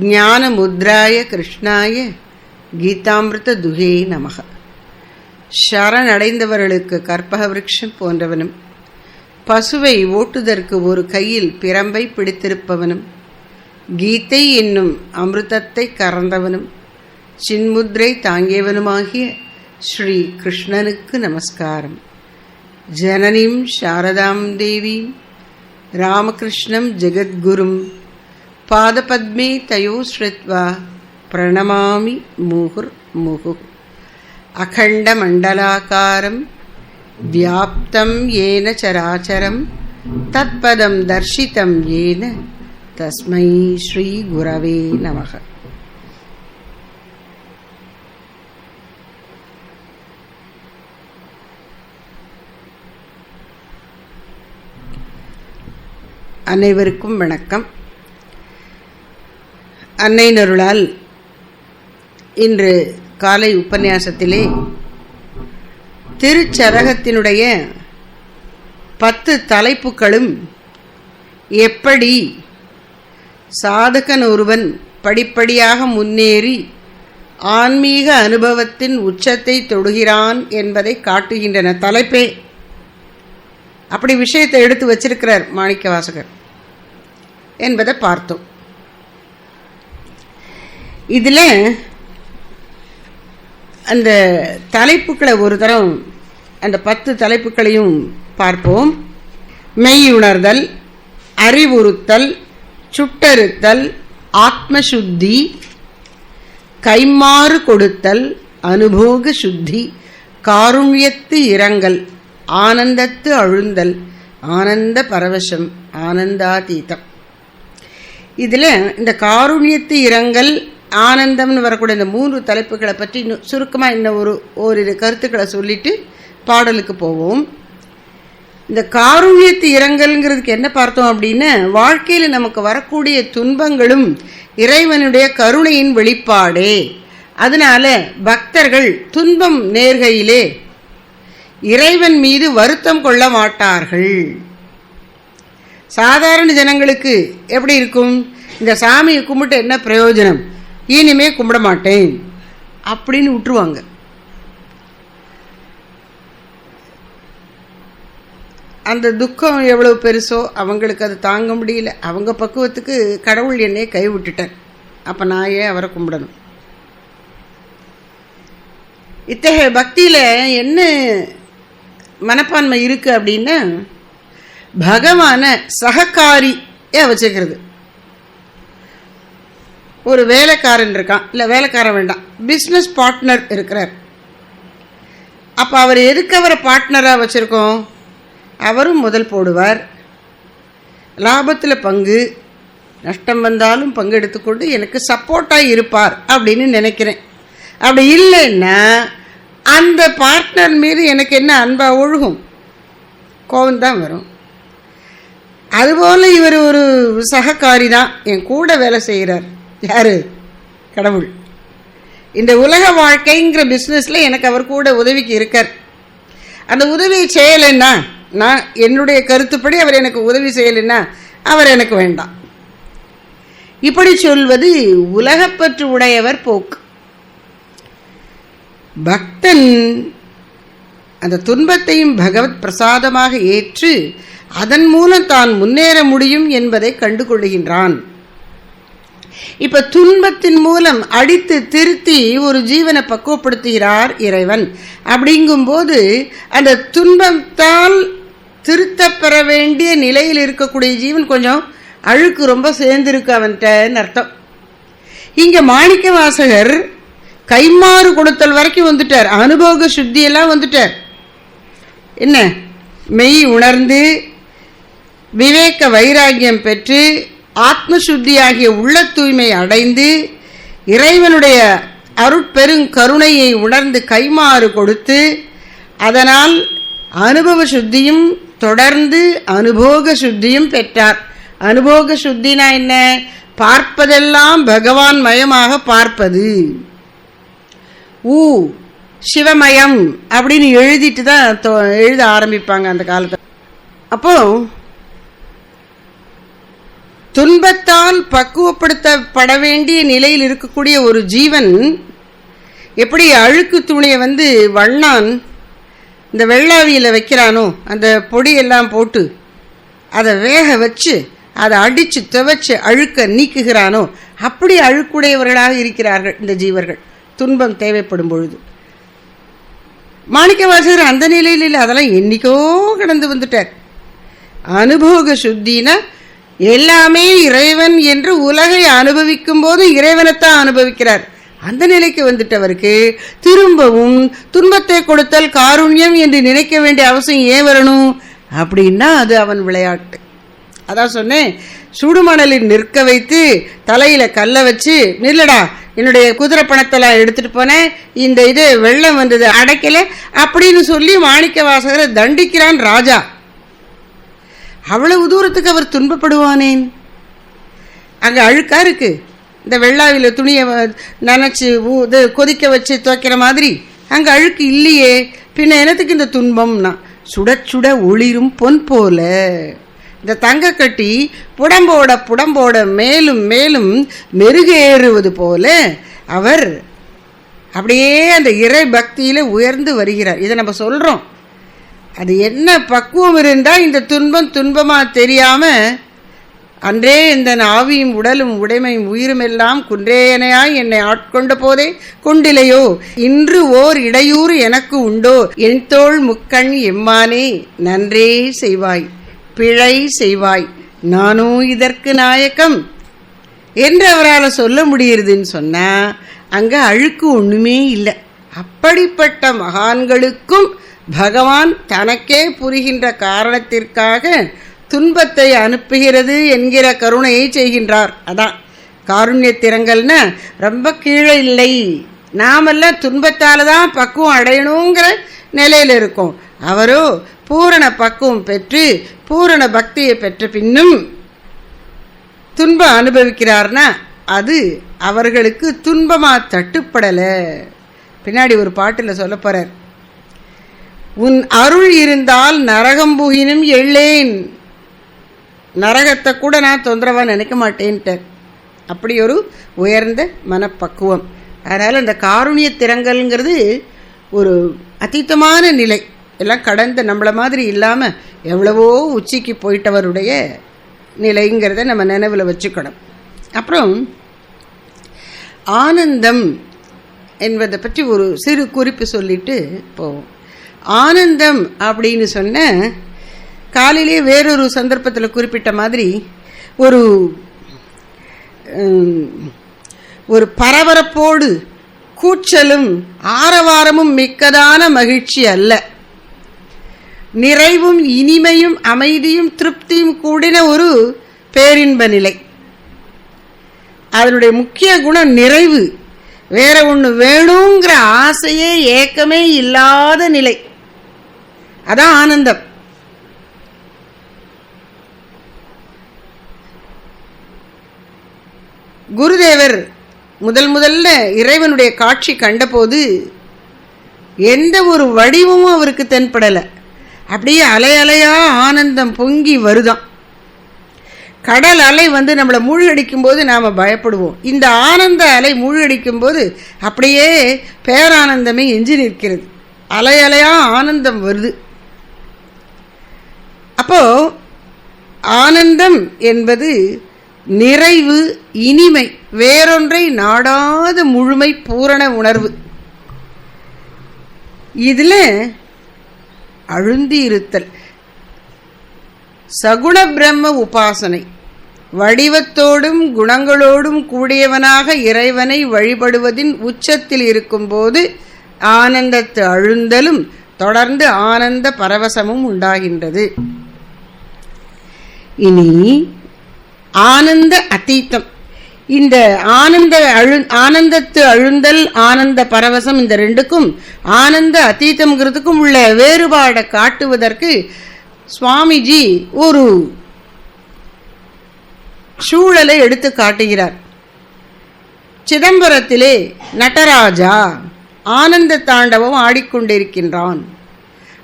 ஞானமுத்ராய கிருஷ்ணாய கீதாமிருத துகே நமக. சரணடைந்தவர்களுக்கு கற்பக விருட்சம் போன்றவனும், பசுவை ஓட்டுதற்கு ஒரு கையில் பிரம்பை பிடித்திருப்பவனும், கீதை என்னும் அமிர்தத்தை கறந்தவனும், சின்முத்ரை தாங்கியவனுமாகிய ஸ்ரீ கிருஷ்ணனுக்கு நமஸ்காரம். ஜனனிம் சாரதாம் தேவீம் ராமகிருஷ்ணம் ஜெகத்குரும் பாதபத்மே தயோ ஸ்ருத்வா பிரணமாமி முகுர் முகு. அகண்ட மண்டலாகாரம் வியாப்தம் ஏன சராச்சரம் தத்பதம் தர்ஷிதம் ஏன தஸ்மை ஸ்ரீ குரவே நமக. அனைவருக்கும் வணக்கம். அன்னை நருளால் இன்று காலை உபன்யாசத்திலே திருச்சரகத்தினுடைய 10 தலைப்புகளும் எப்படி சாதகன் ஒருவன் படிப்படியாக முன்னேறி ஆன்மீக அனுபவத்தின் உச்சத்தை தொடுகிறான் என்பதை காட்டுகின்றன. தலைப்பே அப்படி விஷயத்தை எடுத்து வச்சிருக்கிறார் மாணிக்க வாசகர் என்பதை பார்த்தோம். இதில் அந்த தலைப்புகளை ஒரு தரம் அந்த 10 தலைப்புகளையும் பார்ப்போம். மெய்யுணர்தல், அறிவுறுத்தல், சுட்டறுத்தல், ஆத்மசுத்தி, கைமாறு கொடுத்தல், அனுபோக சுத்தி, காருண்யத்து இரங்கல், ஆனந்தத்து அழுந்தல், ஆனந்த பரவசம், ஆனந்தாதீதம். இதில் இந்த காருண்யத்து இரங்கல், ஆனந்தம்னு வரக்கூடிய இந்த 3 தலைப்புகளை பற்றி சுருக்கமாக இன்னும் ஓரிரு கருத்துக்களை சொல்லிட்டு பாடலுக்கு போவோம். இந்த காருண்யத்து இரங்கல்ங்கிறதுக்கு என்ன பார்த்தோம் அப்படின்னா, வாழ்க்கையில் நமக்கு வரக்கூடிய துன்பங்களும் இறைவனுடைய கருணையின் வெளிப்பாடே. அதனால பக்தர்கள் துன்பம் நேர்கையிலே இறைவன் மீது வருத்தம் கொள்ள மாட்டார்கள். சாதாரண ஜனங்களுக்கு எப்படி இருக்கும், இந்த சாமியை கும்பிட்டு என்ன பிரயோஜனம், இனிமே கும்பிட மாட்டேன் அப்படின்னு விட்டுருவாங்க. அந்த துக்கம் எவ்வளவு பெருசோ அவங்களுக்கு அது தாங்க முடியல. அவங்க பக்குவத்துக்கு கடவுள் என்னையே கைவிட்டுட்டார், அப்போ நான் ஏன் அவரை கும்பிடணும். இத்தகைய பக்தியில் என்ன மனப்பான்மை இருக்கு அப்படின்னா, பகவான சககாரியா வச்சுக்கிறது. ஒரு வேலைக்காரன் இருக்கான், இல்லை வேலைக்காரன் வேண்டாம், பிஸ்னஸ் பார்ட்னர் இருக்கிறார். அப்போ அவர் எதுக்கு அவரை பார்ட்னராக வச்சுருக்கோம், அவரும் முதல் போடுவார், லாபத்தில் பங்கு, நஷ்டம் வந்தாலும் பங்கு எடுத்துக்கொண்டு எனக்கு சப்போர்ட்டாக இருப்பார் அப்படின்னு நினைக்கிறேன். அப்படி இல்லைன்னா அந்த பார்ட்னர் மீது எனக்கு என்ன அன்பா ஒழுகும், கோபம்தான் வரும். அதுபோல் இவர் ஒரு சககாரி தான், என் கூட வேலை செய்கிறார். யாரு? கடவுள். இந்த உலக வாழ்க்கைங்கிற பிஸ்னஸில் எனக்கு அவர் கூட உதவிக்கு இருக்கார். அந்த உதவியை செய்யலைன்னா, நான் என்னுடைய கருத்துப்படி அவர் எனக்கு உதவி செய்யலைன்னா அவர் எனக்கு வேண்டாம். இப்படி சொல்வது உலகப்பற்று உடையவர் போக்கு. பக்தன் அந்த துன்பத்தையும் பகவத் பிரசாதமாக ஏற்று அதன் மூலம் தான் முன்னேற முடியும் என்பதை கண்டு கொள்ளுகின்றான். இப்ப துன்பத்தின் மூலம் அடித்து திருத்தி ஒரு ஜீவனை பக்குவப்படுத்துகிறார் இறைவன். அப்படிங்கும்போது அந்த துன்பத்தால் திருத்தப்பெற வேண்டிய நிலையில் இருக்கக்கூடிய ஜீவன் கொஞ்சம் அழுக்கு ரொம்ப சேர்ந்திருக்கு அவன்கிட்டன்னு அர்த்தம். இங்க மாணிக்க வாசகர் கைமாறு கொடுத்தல் வரைக்கும் வந்துட்டார், அனுபோக சுத்தியெல்லாம் வந்துட்டார். என்ன, மெய் உணர்ந்து விவேக வைராக்கியம் பெற்று ஆத்மசுத்தி ஆகிய உள்ள தூய்மை அடைந்து இறைவனுடைய அருட்பெருங்கருணையை உணர்ந்து கைமாறு கொடுத்து அதனால் அனுபவ சுத்தியும் தொடர்ந்து அனுபோக சுத்தியும் பெற்றார். அனுபோக சுத்தினா என்ன, பார்ப்பதெல்லாம் பகவான் மயமாக பார்ப்பது. சிவமயம் அப்படின்னு எழுதிட்டு தான் எழுத ஆரம்பிப்பாங்க அந்த காலத்தில். அப்போ துன்பத்தால் பக்குவப்படுத்தப்பட வேண்டிய நிலையில் இருக்கக்கூடிய ஒரு ஜீவன் எப்படி அழுக்கு துணியை வண்ணான் இந்த வெள்ளாவியில் வைக்கிறானோ, அந்த பொடியெல்லாம் போட்டு அதை வேக வச்சு அதை அடித்து துவைச்சு அழுக்க நீக்குகிறானோ, அப்படி அழுக்குடையவர்களாக இருக்கிறார்கள் இந்த ஜீவர்கள் துன்பம் தேவைப்படும் பொழுது. மாணிக்கவாசகர் அந்த நிலையில் இல்லை, அதெல்லாம் என்னைக்கோ கடந்து வந்துட்டார். அனுபோக சுத்தினா எல்லாமே இறைவன் என்று உலகை அனுபவிக்கும் போது இறைவனைத்தான் அனுபவிக்கிறார். அந்த நிலைக்கு வந்துட்டவருக்கு திரும்பவும் துன்பத்தை கொடுத்தல் காருண்யம் என்று நினைக்க வேண்டிய அவசியம் ஏன் வரணும் அப்படின்னா அது அவன் விளையாட்டு. அதான் சொன்னேன், சுடுமணலில் நிற்க வைத்து தலையில கல்லை வச்சு, நில்லடா என்னுடைய குதிரை பணத்தெல்லாம் எடுத்துட்டு போனேன், இந்த இது வெள்ளம் வந்தது அடைக்கல அப்படின்னு சொல்லி மாணிக்கவாசகரை தண்டிக்கிறான் ராஜா. அவ்வளவு தூரத்துக்கு அவர் துன்பப்படுவானேன்? அங்க அழுக்கா இருக்கு, இந்த வெள்ளாவில துணியை நனைச்சு கொதிக்க வச்சு துவைக்கிற மாதிரி அங்க அழுக்கு இல்லையே, பின்ன என்னத்துக்கு இந்த துன்பம்னா? சுட சுட ஒளிரும் பொன் போல இந்த தங்க கட்டி புடம்போட மேலும் மேலும் மெருகேறுவது போல அவர் அப்படியே அந்த இறை பக்தியில உயர்ந்து வருகிறார். இதை நம்ம சொல்றோம். அது என்ன பக்குவம் இருந்தால் இந்த துன்பம் துன்பமா தெரியாம, அன்றே இந்த ஆவியும் உடலும் உடைமையும் உயிரும் எல்லாம் குன்றேயனையாய் என்னை ஆட்கொண்ட போதே கொண்டிலையோ, இன்று ஓர் இடையூறு எனக்கு உண்டோ, என் தோள் முக்கண் எம்மானே நன்றே செய்வாய் பிழை செய்வாய் நானோ இதற்கு நாயகம் என்று அவரால் சொல்ல முடியுதுன்னு சொன்னா அங்க அழுக்கு ஒண்ணுமே இல்லை. அப்படிப்பட்ட மகான்களுக்கும் பகவான் தனக்கே புரிகின்ற காரணத்திற்காக துன்பத்தை அனுப்புகிறது என்கிற கருணையை செய்கின்றார். அதான் காருண்ய திறங்கள்னா ரொம்ப கீழே இல்லை, நாமெல்லாம் துன்பத்தால தான் பக்குவம் அடையணுங்கிற நிலையில் இருக்கோம். அவரோ பூரண பக்குவம் பெற்று பூரண பக்தியை பெற்ற பின்னும் துன்பம் அனுபவிக்கிறார்னா அது அவர்களுக்கு துன்பமா தட்டுப்படல. பின்னாடி ஒரு பாட்டுல சொல்ல போறார், உன் அருள் இருந்தால் நரகம் புகினும் எள்ளேன், நரகத்தை கூட நான் தொந்தரவா நினைக்க மாட்டேன்ட்டார். அப்படி ஒரு உயர்ந்த மனப்பக்குவம். அதனால இந்த காருண்ய திறங்கள்ங்கிறது ஒரு அதீதமான நிலை, எல்லாம் கடந்த நம்மள மாதிரி இல்லாம எவ்வளவோ உச்சிக்கு போயிட்டவருடைய நிலைங்கிறத நம்ம நினைவில் வச்சுக்கணும். அப்புறம் ஆனந்தம் என்பதை பற்றி ஒரு சிறு குறிப்பு சொல்லிட்டு போவோம். ஆனந்தம் அப்படின்னு சொன்ன காலையிலே வேறொரு சந்தர்ப்பத்தில் குறிப்பிட்ட மாதிரி ஒரு பரபரப்போடு கூச்சலும் ஆரவாரமும் மிக்கதான மகிழ்ச்சி அல்ல, நிறைவும் இனிமையும் அமைதியும் திருப்தியும் கூடின ஒரு பேரின்ப நிலை. அதனுடைய முக்கிய குணம் நிறைவு, வேற ஒன்று வேணுங்கிற ஆசையே ஏக்கமே இல்லாத நிலை, அதான் ஆனந்தம். குருதேவர் முதல்ல இறைவனுடைய காட்சி கண்டபோது எந்த ஒரு வடிவமும் அவருக்கு தென்படலை. அப்படியே அலை அலையா ஆனந்தம் பொங்கி வருதான். கடல் அலை நம்மளை மூழ்கடிக்கும் போது நாம் பயப்படுவோம். இந்த ஆனந்த அலை மூழ்கடிக்கும் போது அப்படியே பேரானந்தமே எஞ்சி நிற்கிறது. அலை அலையா ஆனந்தம் வருது. அப்போ ஆனந்தம் என்பது நிறைவு, இனிமை, வேறொன்றை நாடாத முழுமை, பூரண உணர்வு. இதுல அழுந்தி இருத்தல், சகுண பிரம்ம உபாசனை, வடிவத்தோடும் குணங்களோடும் கூடியவனாக இறைவனை வழிபடுவதின் உச்சத்தில் இருக்கும்போது ஆனந்தத்து அழுந்தலும் தொடர்ந்து ஆனந்த பரவசமும் உண்டாகின்றது. இனி ஆனந்த அதீதம். இந்த ஆனந்தத்து அழுந்தல், ஆனந்த பரவசம், இந்த ரெண்டுக்கும் ஆனந்த அதீதம்ங்கிறதுக்கும் உள்ள வேறுபாடை காட்டுவதற்கு சுவாமிஜி ஒரு சூழலை எடுத்து காட்டுகிறார். சிதம்பரத்திலே நடராஜா ஆனந்த தாண்டவம் ஆடிக்கொண்டிருக்கின்றான்.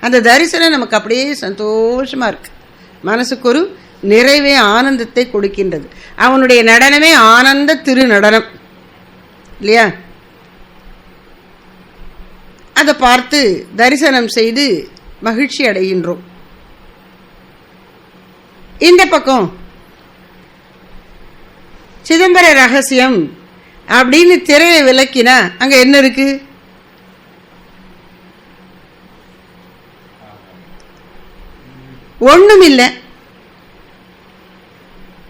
அந்த தரிசனம் நமக்கு அப்படியே சந்தோஷமா இருக்கு, மனசுக்கு ஒரு நிறைவே ஆனந்தத்தை கொடுக்கின்றது. அவனுடைய நடனமே ஆனந்த திரு நடனம் இல்லையா? அதை பார்த்து தரிசனம் செய்து மகிழ்ச்சி அடைகின்றோம். இந்த பக்கம் சிதம்பர ரகசியம் அப்படின்னு திரையை விளக்கினா அங்க என்ன இருக்கு? ஒண்ணுமில்லை.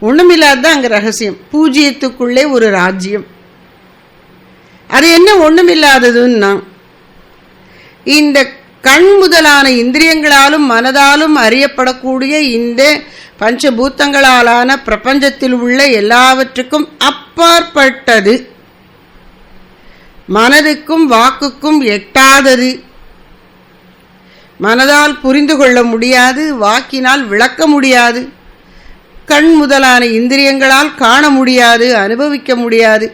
ஒண்ணுமில்லாததான் அங்க ரகசியம். பூஜ்ஜியத்துக்குள்ளே ஒரு ராஜ்யம். அது என்ன ஒண்ணுமில்லாததுன்னா, இந்த கண் முதலான இந்திரியங்களாலும் மனதாலும் அறியப்படக்கூடிய இந்த பஞ்சபூத்தங்களாலான பிரபஞ்சத்தில் உள்ள எல்லாவற்றுக்கும் அப்பாற்பட்டது, மனதுக்கும் வாக்குக்கும் எட்டாதது, மனதால் புரிந்து கொள்ள முடியாது, வாக்கினால் விளக்க முடியாது, கண் முதலான இந்திரியங்களால் காண முடியாது, அனுபவிக்க முடியாது,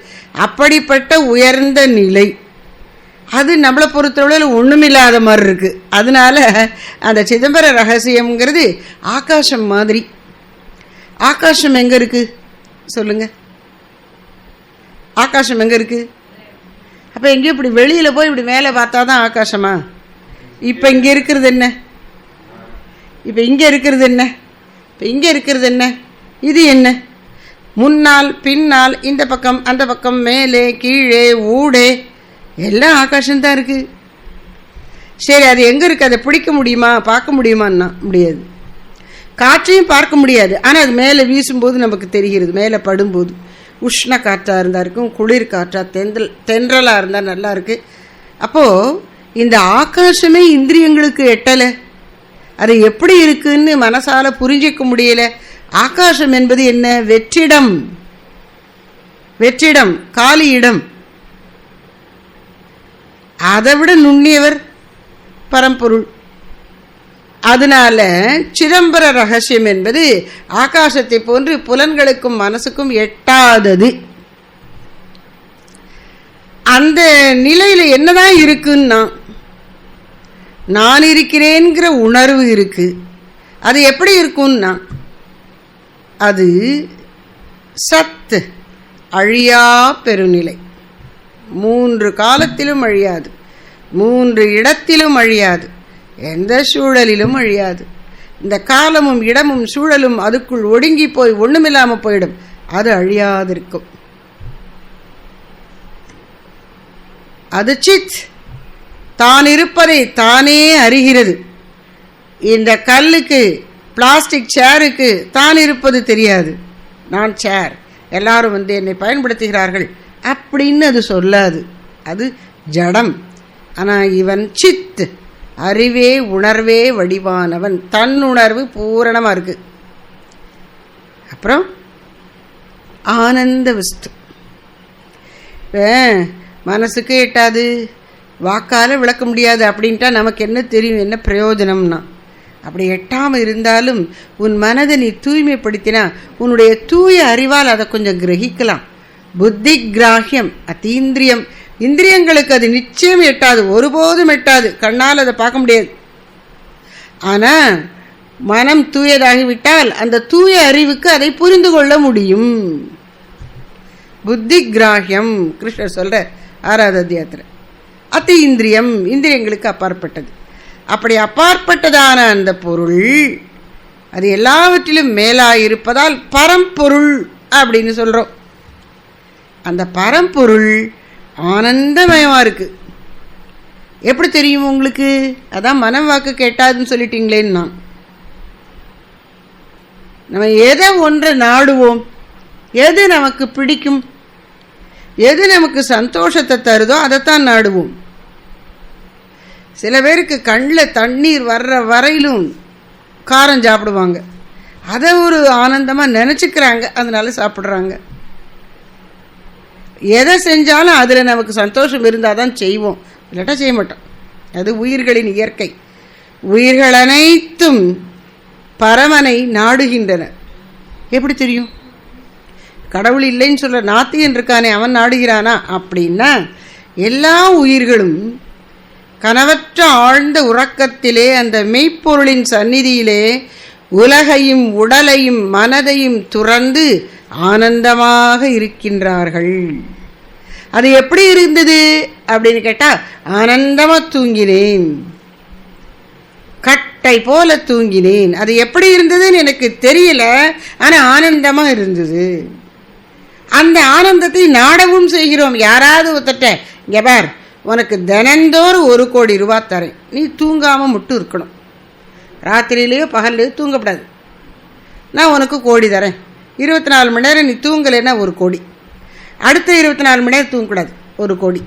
அப்படிப்பட்ட உயர்ந்த நிலை. அது நம்மளை பொறுத்தவரையில் ஒன்றுமில்லாத மாதிரி இருக்கு. அதனால அந்த சிதம்பர ரகசியம்ங்கிறது ஆகாசம் மாதிரி. ஆகாசம் எங்க இருக்கு சொல்லுங்க? ஆகாசம் எங்க இருக்கு? அப்ப எங்கேயும் இப்படி வெளியில போய் இப்படி மேலே பார்த்தா தான் ஆகாசமா? இப்ப இங்க இருக்கிறது என்ன? இப்ப இங்க இருக்கிறது என்ன? இப்ப இங்க இருக்கிறது என்ன? இது என்ன? முன்னால் பின்னால், இந்த பக்கம் அந்த பக்கம், மேலே கீழே ஊடே எல்லாம் ஆகாசம்தான் இருக்கு. சரி, அது எங்க இருக்கு? அதை பிடிக்க முடியுமா, பார்க்க முடியுமான்னா முடியாது. காற்றையும் பார்க்க முடியாது. ஆனால் அது மேலே வீசும்போது நமக்கு தெரிகிறது. மேலே படும்போது உஷ்ண காற்றாக இருந்தால் இருக்கும், குளிர் காற்றா தென்றலாக இருந்தால் நல்லா இருக்கு. அப்போது இந்த ஆகாசமே இந்திரியங்களுக்கு எட்டலை. அது எப்படி இருக்குன்னு மனசால புரிஞ்சிக்க முடியல. ஆகாசம் என்பது என்ன? வெற்றிடம். வெற்றிடம், காலி இடம். அதை விட நுண்ணியவர் பரம்பொருள். அதனால சிதம்பர ரகசியம் என்பது ஆகாசத்தை போன்று புலன்களுக்கும் மனசுக்கும் எட்டாதது. அந்த நிலையில என்னதான் இருக்குன்னா, நான் இருக்கிறேன்கிற உணர்வு இருக்கு. அது எப்படி இருக்கும்னா, அது சத்து, அழியா பெருநிலை. 3 காலத்திலும் அழியாது, 3 இடத்திலும் அழியாது, எந்த சூழலிலும் அழியாது. இந்த காலமும் இடமும் சூழலும் அதுக்குள் ஒடுங்கி போய் ஒண்ணுமில்லாம போயிடும். அது அழியாதிருக்கும். அது சித், தான் இருப்பதை தானே அறிகிறது. இந்த கல்லுக்கு, பிளாஸ்டிக் சேருக்கு தான் இருப்பது தெரியாது. நான் சேர், எல்லாரும் வந்து என்னை பயன்படுத்துகிறார்கள் அப்படின்னு அது சொல்லாது. அது ஜடம். ஆனால் இவன் சித், அறிவே உணர்வே வடிவானவன். தன்னுணர்வு பூரணமாக இருக்கு. அப்புறம் ஆனந்த வஸ்து. மனசுக்கு எட்டாது, வாக்கால விளக்க முடியாது அப்படின்ட்டா நமக்கு என்ன தெரியும், என்ன பிரயோஜனம்னா? அப்படி எட்டாமல் இருந்தாலும் உன் மனதை நீ தூய்மைப்படுத்தினா உன்னுடைய தூய அறிவால் அதை கொஞ்சம் கிரகிக்கலாம். புத்தி கிராஹ்யம் அதீந்திரியம். இந்திரியங்களுக்கு அது நிச்சயம் எட்டாது, ஒருபோதும் எட்டாது. கண்ணால் அதை பார்க்க முடியாது. ஆனால் மனம் தூயதாகிவிட்டால் அந்த தூய அறிவுக்கு அதை புரிந்து கொள்ள முடியும். புத்தி கிராஹ்யம் கிருஷ்ணர் சொல்ற 6வது அத்தியாயத்தில். அத்தீந்திரியம், இந்திரியங்களுக்கு அப்பாற்பட்டது. அப்படி அப்பாற்பட்டதான அந்த பொருள் அது எல்லாவற்றிலும் மேலாயிருப்பதால் பரம்பொருள் அப்படின்னு சொல்றோம். அந்த பரம்பொருள் ஆனந்தமயமா இருக்கு. எப்படி தெரியும் உங்களுக்கு? அதான் மனம் வாக்கு கேட்டாதுன்னு சொல்லிட்டீங்களேன்னு. நான் நம்ம எதை ஒன்றை நாடுவோம், எது நமக்கு பிடிக்கும், எது நமக்கு சந்தோஷத்தை தருதோ அதைத்தான் நாடுவோம். சில பேருக்கு கண்ணில் தண்ணீர் வர்ற வரையிலும் காரம் சாப்பிடுவாங்க. அதை ஒரு ஆனந்தமாக நினச்சிக்கிறாங்க, அதனால சாப்பிட்றாங்க. எதை செஞ்சாலும் அதில் நமக்கு சந்தோஷம் இருந்தால் தான் செய்வோம், இல்லாட்டா செய்ய மாட்டோம். அது உயிர்களின் இயற்கை. உயிர்கள் அனைத்தும் பரமனை நாடுகின்றன. எப்படி தெரியும்? கடவுள் இல்லைன்னு சொல்ற நாத்தியன் இருக்கானே, அவன் நாடுகிறானா அப்படின்னா, எல்லா உயிர்களும் கனவற்ற ஆழ்ந்த உறக்கத்திலே அந்த மெய்ப்பொருளின் சந்நிதியிலே உலகையும் உடலையும் மனதையும் துறந்து ஆனந்தமாக இருக்கின்றார்கள். அது எப்படி இருந்தது அப்படின்னு கேட்டா, ஆனந்தமா தூங்கினேன், கட்டை போல தூங்கினேன். அது எப்படி இருந்ததுன்னு எனக்கு தெரியல, ஆனா ஆனந்தமா இருந்தது. அந்த ஆனந்தத்தை நாடவும் செய்கிறோம். யாராவது ஒருத்தட்ட, இங்க பார், உனக்கு தினந்தோறும் 1 கோடி ரூபாய் தரேன், நீ தூங்காம மட்டும் இருக்கணும், ராத்திரியிலேயோ பகல்லையோ தூங்கப்படாது, நான் உனக்கு கோடி தரேன், 24 மணி நேரம் நீ தூங்கலைன்னா 1 கோடி, அடுத்த 24 மணி நேரம் தூங்கக்கூடாது 1 கோடி,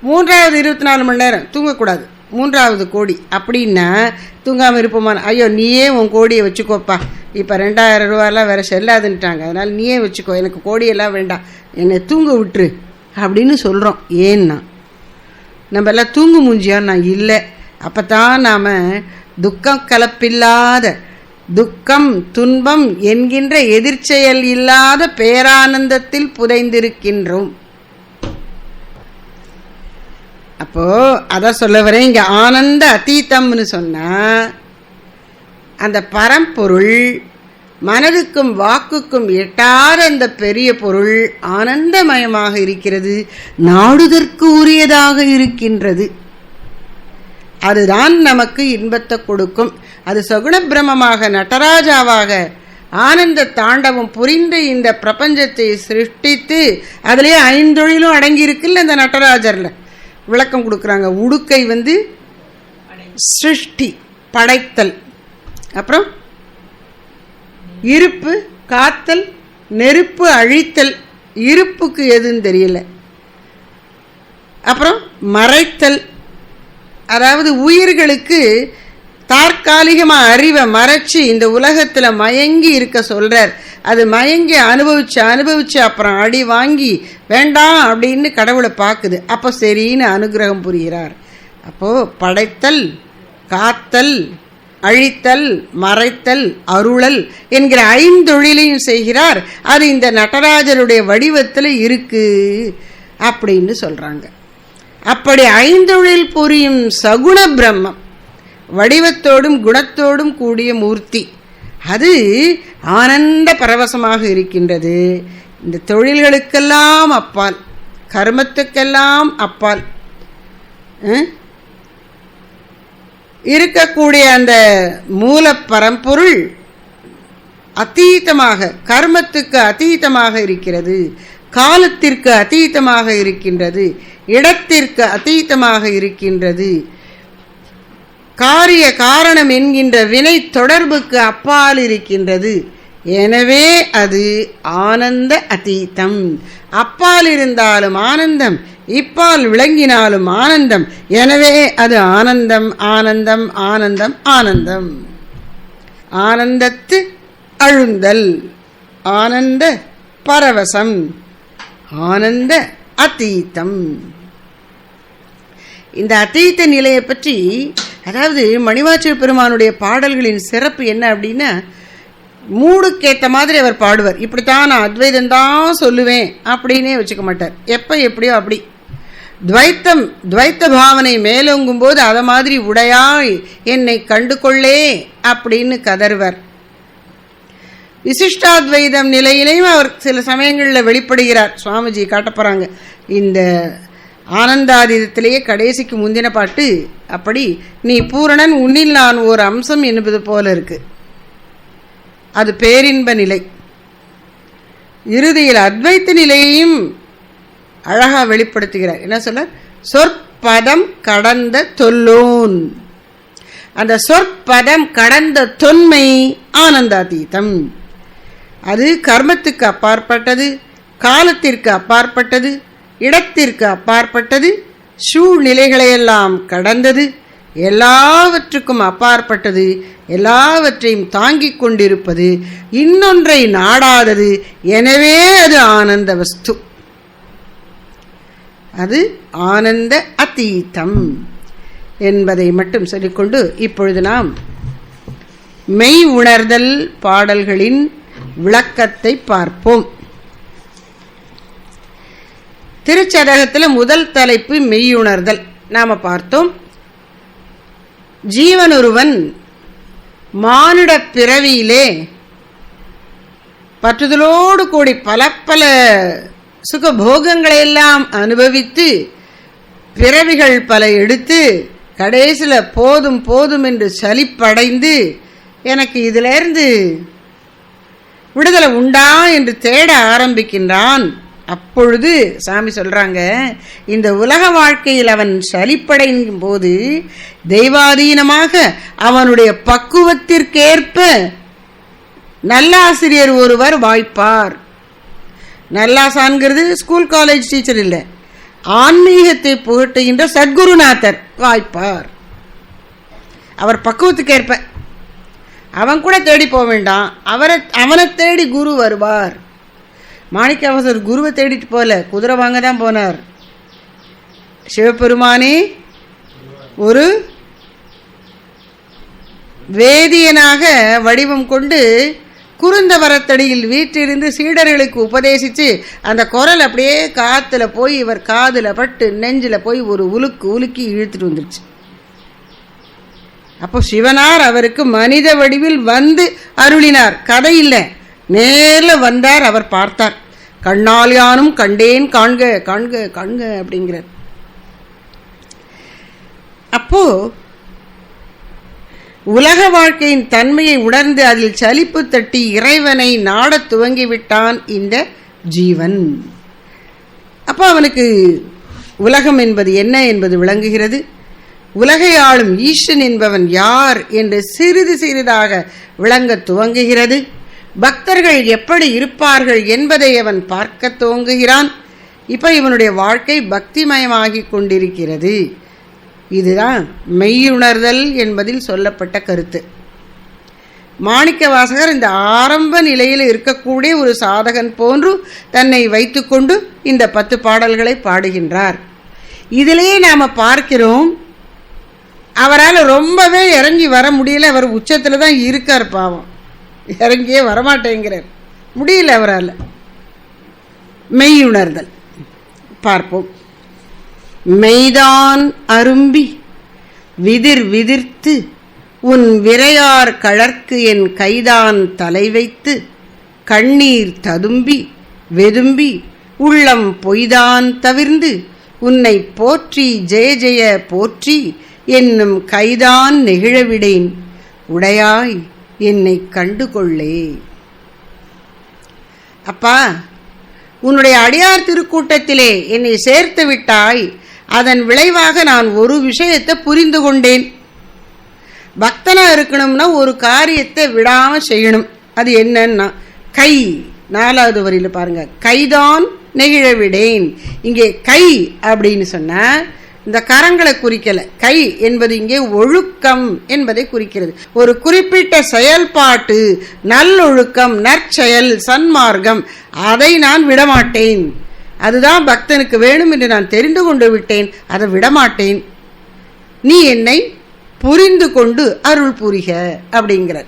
மூன்றாவது 24 மணி நேரம் தூங்கக்கூடாது 3வது கோடி அப்படின்னா தூங்காமல் இருப்போமா? ஐயோ நீயே உன் கோடியை வச்சுக்கோப்பா, இப்போ 2000 ரூபாயெல்லாம் வேறு செல்லாதுன்ட்டாங்க, அதனால் நீயே வச்சுக்கோ, எனக்கு கோடியெல்லாம் வேண்டாம், என்னை தூங்க விட்டுரு அப்படின்னு சொல்கிறோம். ஏன்னா நம்ம எல்லாம் தூங்கு மூஞ்சியா? நான் இல்லை. அப்போ தான் நாம் துக்கம் கலப்பில்லாத, துக்கம் துன்பம் என்கின்ற எதிர்ச்செயல் இல்லாத பேரானந்தத்தில் புதைந்திருக்கின்றோம். அப்போ அதான் சொல்ல வரேன், இங்க ஆனந்த அதீதம்னு சொன்னா அந்த பரம்பொருள் மனதுக்கும் வாக்குக்கும் எட்டாத அந்த பெரிய பொருள் ஆனந்தமயமாக இருக்கிறது, நாடுதற்கு உரியதாக இருக்கின்றது. அதுதான் நமக்கு இன்பத்தை கொடுக்கும். அது சகுண பிரம்மமாக நடராஜாவாக ஆனந்த தாண்டவம் புரிந்து இந்த பிரபஞ்சத்தை சிருஷ்டித்து, அதுலேயே 5 தொழிலும் அடங்கி இருக்குல்ல இந்த நடராஜர்ல. விளக்கம் கொடுக்குறாங்க. உடுக்கை சிருஷ்டி, படைத்தல், அப்புறம் இருப்பு, காத்தல், நெருப்பு, அழித்தல். இருப்புக்கு எதுன்னு தெரியல. அப்புறம் மறைத்தல், அதாவது உயிர்களுக்கு தற்காலிகமாக அறிவை மறைச்சி இந்த உலகத்தில் மயங்கி இருக்க சொல்கிறார். அது மயங்கி அனுபவிச்சு அப்புறம் அடி வாங்கி வேண்டாம் அப்படின்னு கடவுளை பார்க்குது. அப்போ சரின்னு அனுகிரகம் புரிகிறார். அப்போது படைத்தல், காத்தல், அழித்தல், மறைத்தல், அருளல் என்கிற 5 தொழிலையும் செய்கிறார். அது இந்த நடராஜருடைய வடிவத்தில் இருக்கு அப்படின்னு சொல்கிறாங்க. அப்படி 5 தொழில் புரியும் சகுண பிரம்மம், வடிவத்தோடும் குணத்தோடும் கூடிய மூர்த்தி, அது ஆனந்த பரவசமாக இருக்கின்றது. இந்த தொழில்களுக்கெல்லாம் அப்பால், கர்மத்துக்கெல்லாம் அப்பால் இருக்கக்கூடிய அந்த மூல பரம்பொருள் அதீதமாக, கர்மத்துக்கு அதீதமாக இருக்கிறது, காலத்திற்கு அதீதமாக இருக்கின்றது, இடத்திற்கு அதீதமாக இருக்கின்றது, காரிய காரணம் என்கின்ற வினை தொடர்புக்கு அப்பால் இருக்கின்றது. எனவே அது ஆனந்த அதீதம். அப்பால் இருந்தாலும் ஆனந்தம், இப்பால் விளங்கினாலும் ஆனந்தம். எனவே அது ஆனந்தம், ஆனந்தம், ஆனந்தம், ஆனந்தம். ஆனந்தத்து அழுந்தல், ஆனந்த பரவசம், ஆனந்த அதீதம். இந்த அதீத நிலையை பற்றி, அதாவது மணிவாசக பெருமானுடைய பாடல்களின் சிறப்பு என்ன அப்படின்னா, மூடுக்கேற்ற மாதிரி அவர் பாடுவார். இப்படித்தான் நான் அத்வைதந்தான் சொல்லுவேன் அப்படின்னே வச்சுக்க மாட்டார். எப்போ எப்படியோ அப்படி துவைத்த பாவனை மேலோங்கும் போது அதை மாதிரி உடையாய் என்னை கண்டு கொள்ளே அப்படின்னு கதறுவர். விசிஷ்டாத்வைதம் நிலையிலையும் அவர் சில சமயங்களில் வெளிப்படுகிறார். சுவாமிஜி காட்டப்போறாங்க இந்த ஆனந்தாதீதத்திலேயே கடைசிக்கு முந்தின பாட்டு. அப்படி நீ பூரணன், உன்னில் நான் ஒரு அம்சம் என்பது போல இருக்கு. அது பேரின்ப நிலை. இறுதியில் அத்வைத்த நிலையையும் அழகா வெளிப்படுத்துகிறார். என்ன சொல்ல? சொற்பதம் கடந்த தொல்லோன். அந்த சொற்பதம் கடந்த தொன்மை ஆனந்தாதீதம். அது கர்மத்துக்கு அப்பாற்பட்டது, காலத்திற்கு அப்பாற்பட்டது, இடத்திற்கு அப்பாற்பட்டது, சூழ்நிலைகளையெல்லாம் கடந்தது, எல்லாவற்றுக்கும் அப்பாற்பட்டது, எல்லாவற்றையும் தாங்கிக் கொண்டிருப்பது, இன்னொன்றை நாடாதது. எனவே அது ஆனந்த வஸ்து, அது ஆனந்த அதீதம் என்பதை மட்டும் சொல்லிக்கொண்டு இப்பொழுது நாம் மெய் உணர்தல் பாடல்களின் விளக்கத்தை பார்ப்போம். திருச்சதகத்தில் முதல் தலைப்பு மெய்யுணர்தல். நாம பார்த்தோம். ஜீவனொருவன் மானிட பிறவியிலே பற்றுதலோடு கூடி பல பல சுகபோகங்களை எல்லாம் அனுபவித்து பிறவிகள் பல எடுத்து கடைசியில் போதும் போதும் என்று சலிப்படைந்து எனக்கு இதிலிருந்து விடுதலை உண்டா என்று தேட ஆரம்பிக்கின்றான். அப்பொழுது சாமி சொல்றாங்க, இந்த உலக வாழ்க்கையில் அவன் சலிப்படையும் போது தெய்வாதீனமாக அவனுடைய பக்குவத்திற்கேற்ப நல்லாசிரியர் ஒருவர் வாய்ப்பார். நல்லாசான்கிறது ஸ்கூல் காலேஜ் டீச்சர் இல்லை, ஆன்மீகத்தை புகட்டுகின்ற சத்குருநாதர் வாய்ப்பார். அவர் பக்குவத்துக்கேற்ப அவன் கூட தேடி போக வேண்டாம், அவனை தேடி குரு வருவார். மாணிக்கவாசர் குருவை தேடிட்டு போல, குதிரை வாங்க தான் போனார். சிவபெருமானே ஒரு வேதியனாக வடிவம் கொண்டு குறுந்தவரத்தடியில் வீற்றிருந்து சீடர்களுக்கு உபதேசித்து அந்த குரல் அப்படியே காத்துல போய் இவர் காதில் பட்டு நெஞ்சில் போய் ஒரு உலுக்கி இழுத்துட்டு வந்துருச்சு. அப்போ சிவனார் அவருக்கு மனித வடிவில் வந்து அருளினார். கதை இல்லை, நேரில் வந்தார், அவர் பார்த்தார். கண்ணால் யானும் கண்டேன் காண்க காண்க காண்க அப்படிங்கிறார். அப்போ உலக வாழ்க்கையின் தன்மையை உணர்ந்து அதில் சலிப்பு தட்டி இறைவனை நாடத் துவங்கிவிட்டான் இந்த ஜீவன். அப்போ அவனுக்கு உலகம் என்பது என்ன என்பது விளங்குகிறது. உலகை ஆளும் ஈசன் என்பவன் யார் என்று சிறிது சிறிதாக விளங்க துவங்குகிறது. பக்தர்கள் எப்படி இருப்பார்கள் என்பதை அவன் பார்க்க துவங்குகிறான். இப்போ இவனுடைய வாழ்க்கை பக்திமயமாகி கொண்டிருக்கிறது. இதுதான் மெய்யுணர்தல் என்பதில் சொல்லப்பட்ட கருத்து. மாணிக்கவாசகர் இந்த ஆரம்ப நிலையில் இருக்கக்கூடிய ஒரு சாதகன் போன்று தன்னை வைத்துக்கொண்டு இந்த 10 பாடல்களை பாடுகின்றார். இதிலேயே நாம் பார்க்கிறோம், அவரால் ரொம்பவே இறங்கி வர முடியல. அவர் உச்சத்தில் தான் இருக்கார், பாவம் இறங்கியே வரமாட்டேங்கிறார், முடியல அவரால். மெய்யுணர்தல் பார்ப்போம். மெய்தான் அரும்பி விதிர் விதிர்த்து உன் விரையார் கழற்கு என் கைதான் தலை வைத்து கண்ணீர் ததும்பி வெதும்பி உள்ளம் பொய்தான் தவிர்ந்து உன்னை போற்றி ஜெய ஜெய போற்றி என்னும் கைதான் நெகிழவிடேன் உடையாய் என்னை கண்டுகொள்ளே. அப்பா, உன்னுடைய அடியார் திருக்கூட்டத்திலே என்னை சேர்த்து விட்டாய். அதன் விளைவாக நான் ஒரு விஷயத்தை புரிந்து கொண்டேன். பக்தனா இருக்கணும்னா ஒரு காரியத்தை விடாம செய்யணும். அது என்னன்னா கை. 4வது வரியில் பாருங்க, கைதான் நெகிழவிடேன். இங்கே கை அப்படின்னு சொன்னா இந்த கரங்களை குறிக்கல. கை என்பது இங்கே ஒழுக்கம் என்பதை குறிக்கிறது. ஒரு குறிப்பிட்ட செயல்பாட்டு நல்லொழுக்கம், நற்செயல், சன்மார்க்கம், அதை நான் விடமாட்டேன். அதுதான் பக்தனுக்கு வேணும் என்று நான் தெரிந்து கொண்டு விட்டேன், அதை விடமாட்டேன். நீ என்னை புரிந்து கொண்டு அருள் புரிக அப்படிங்கிறார்.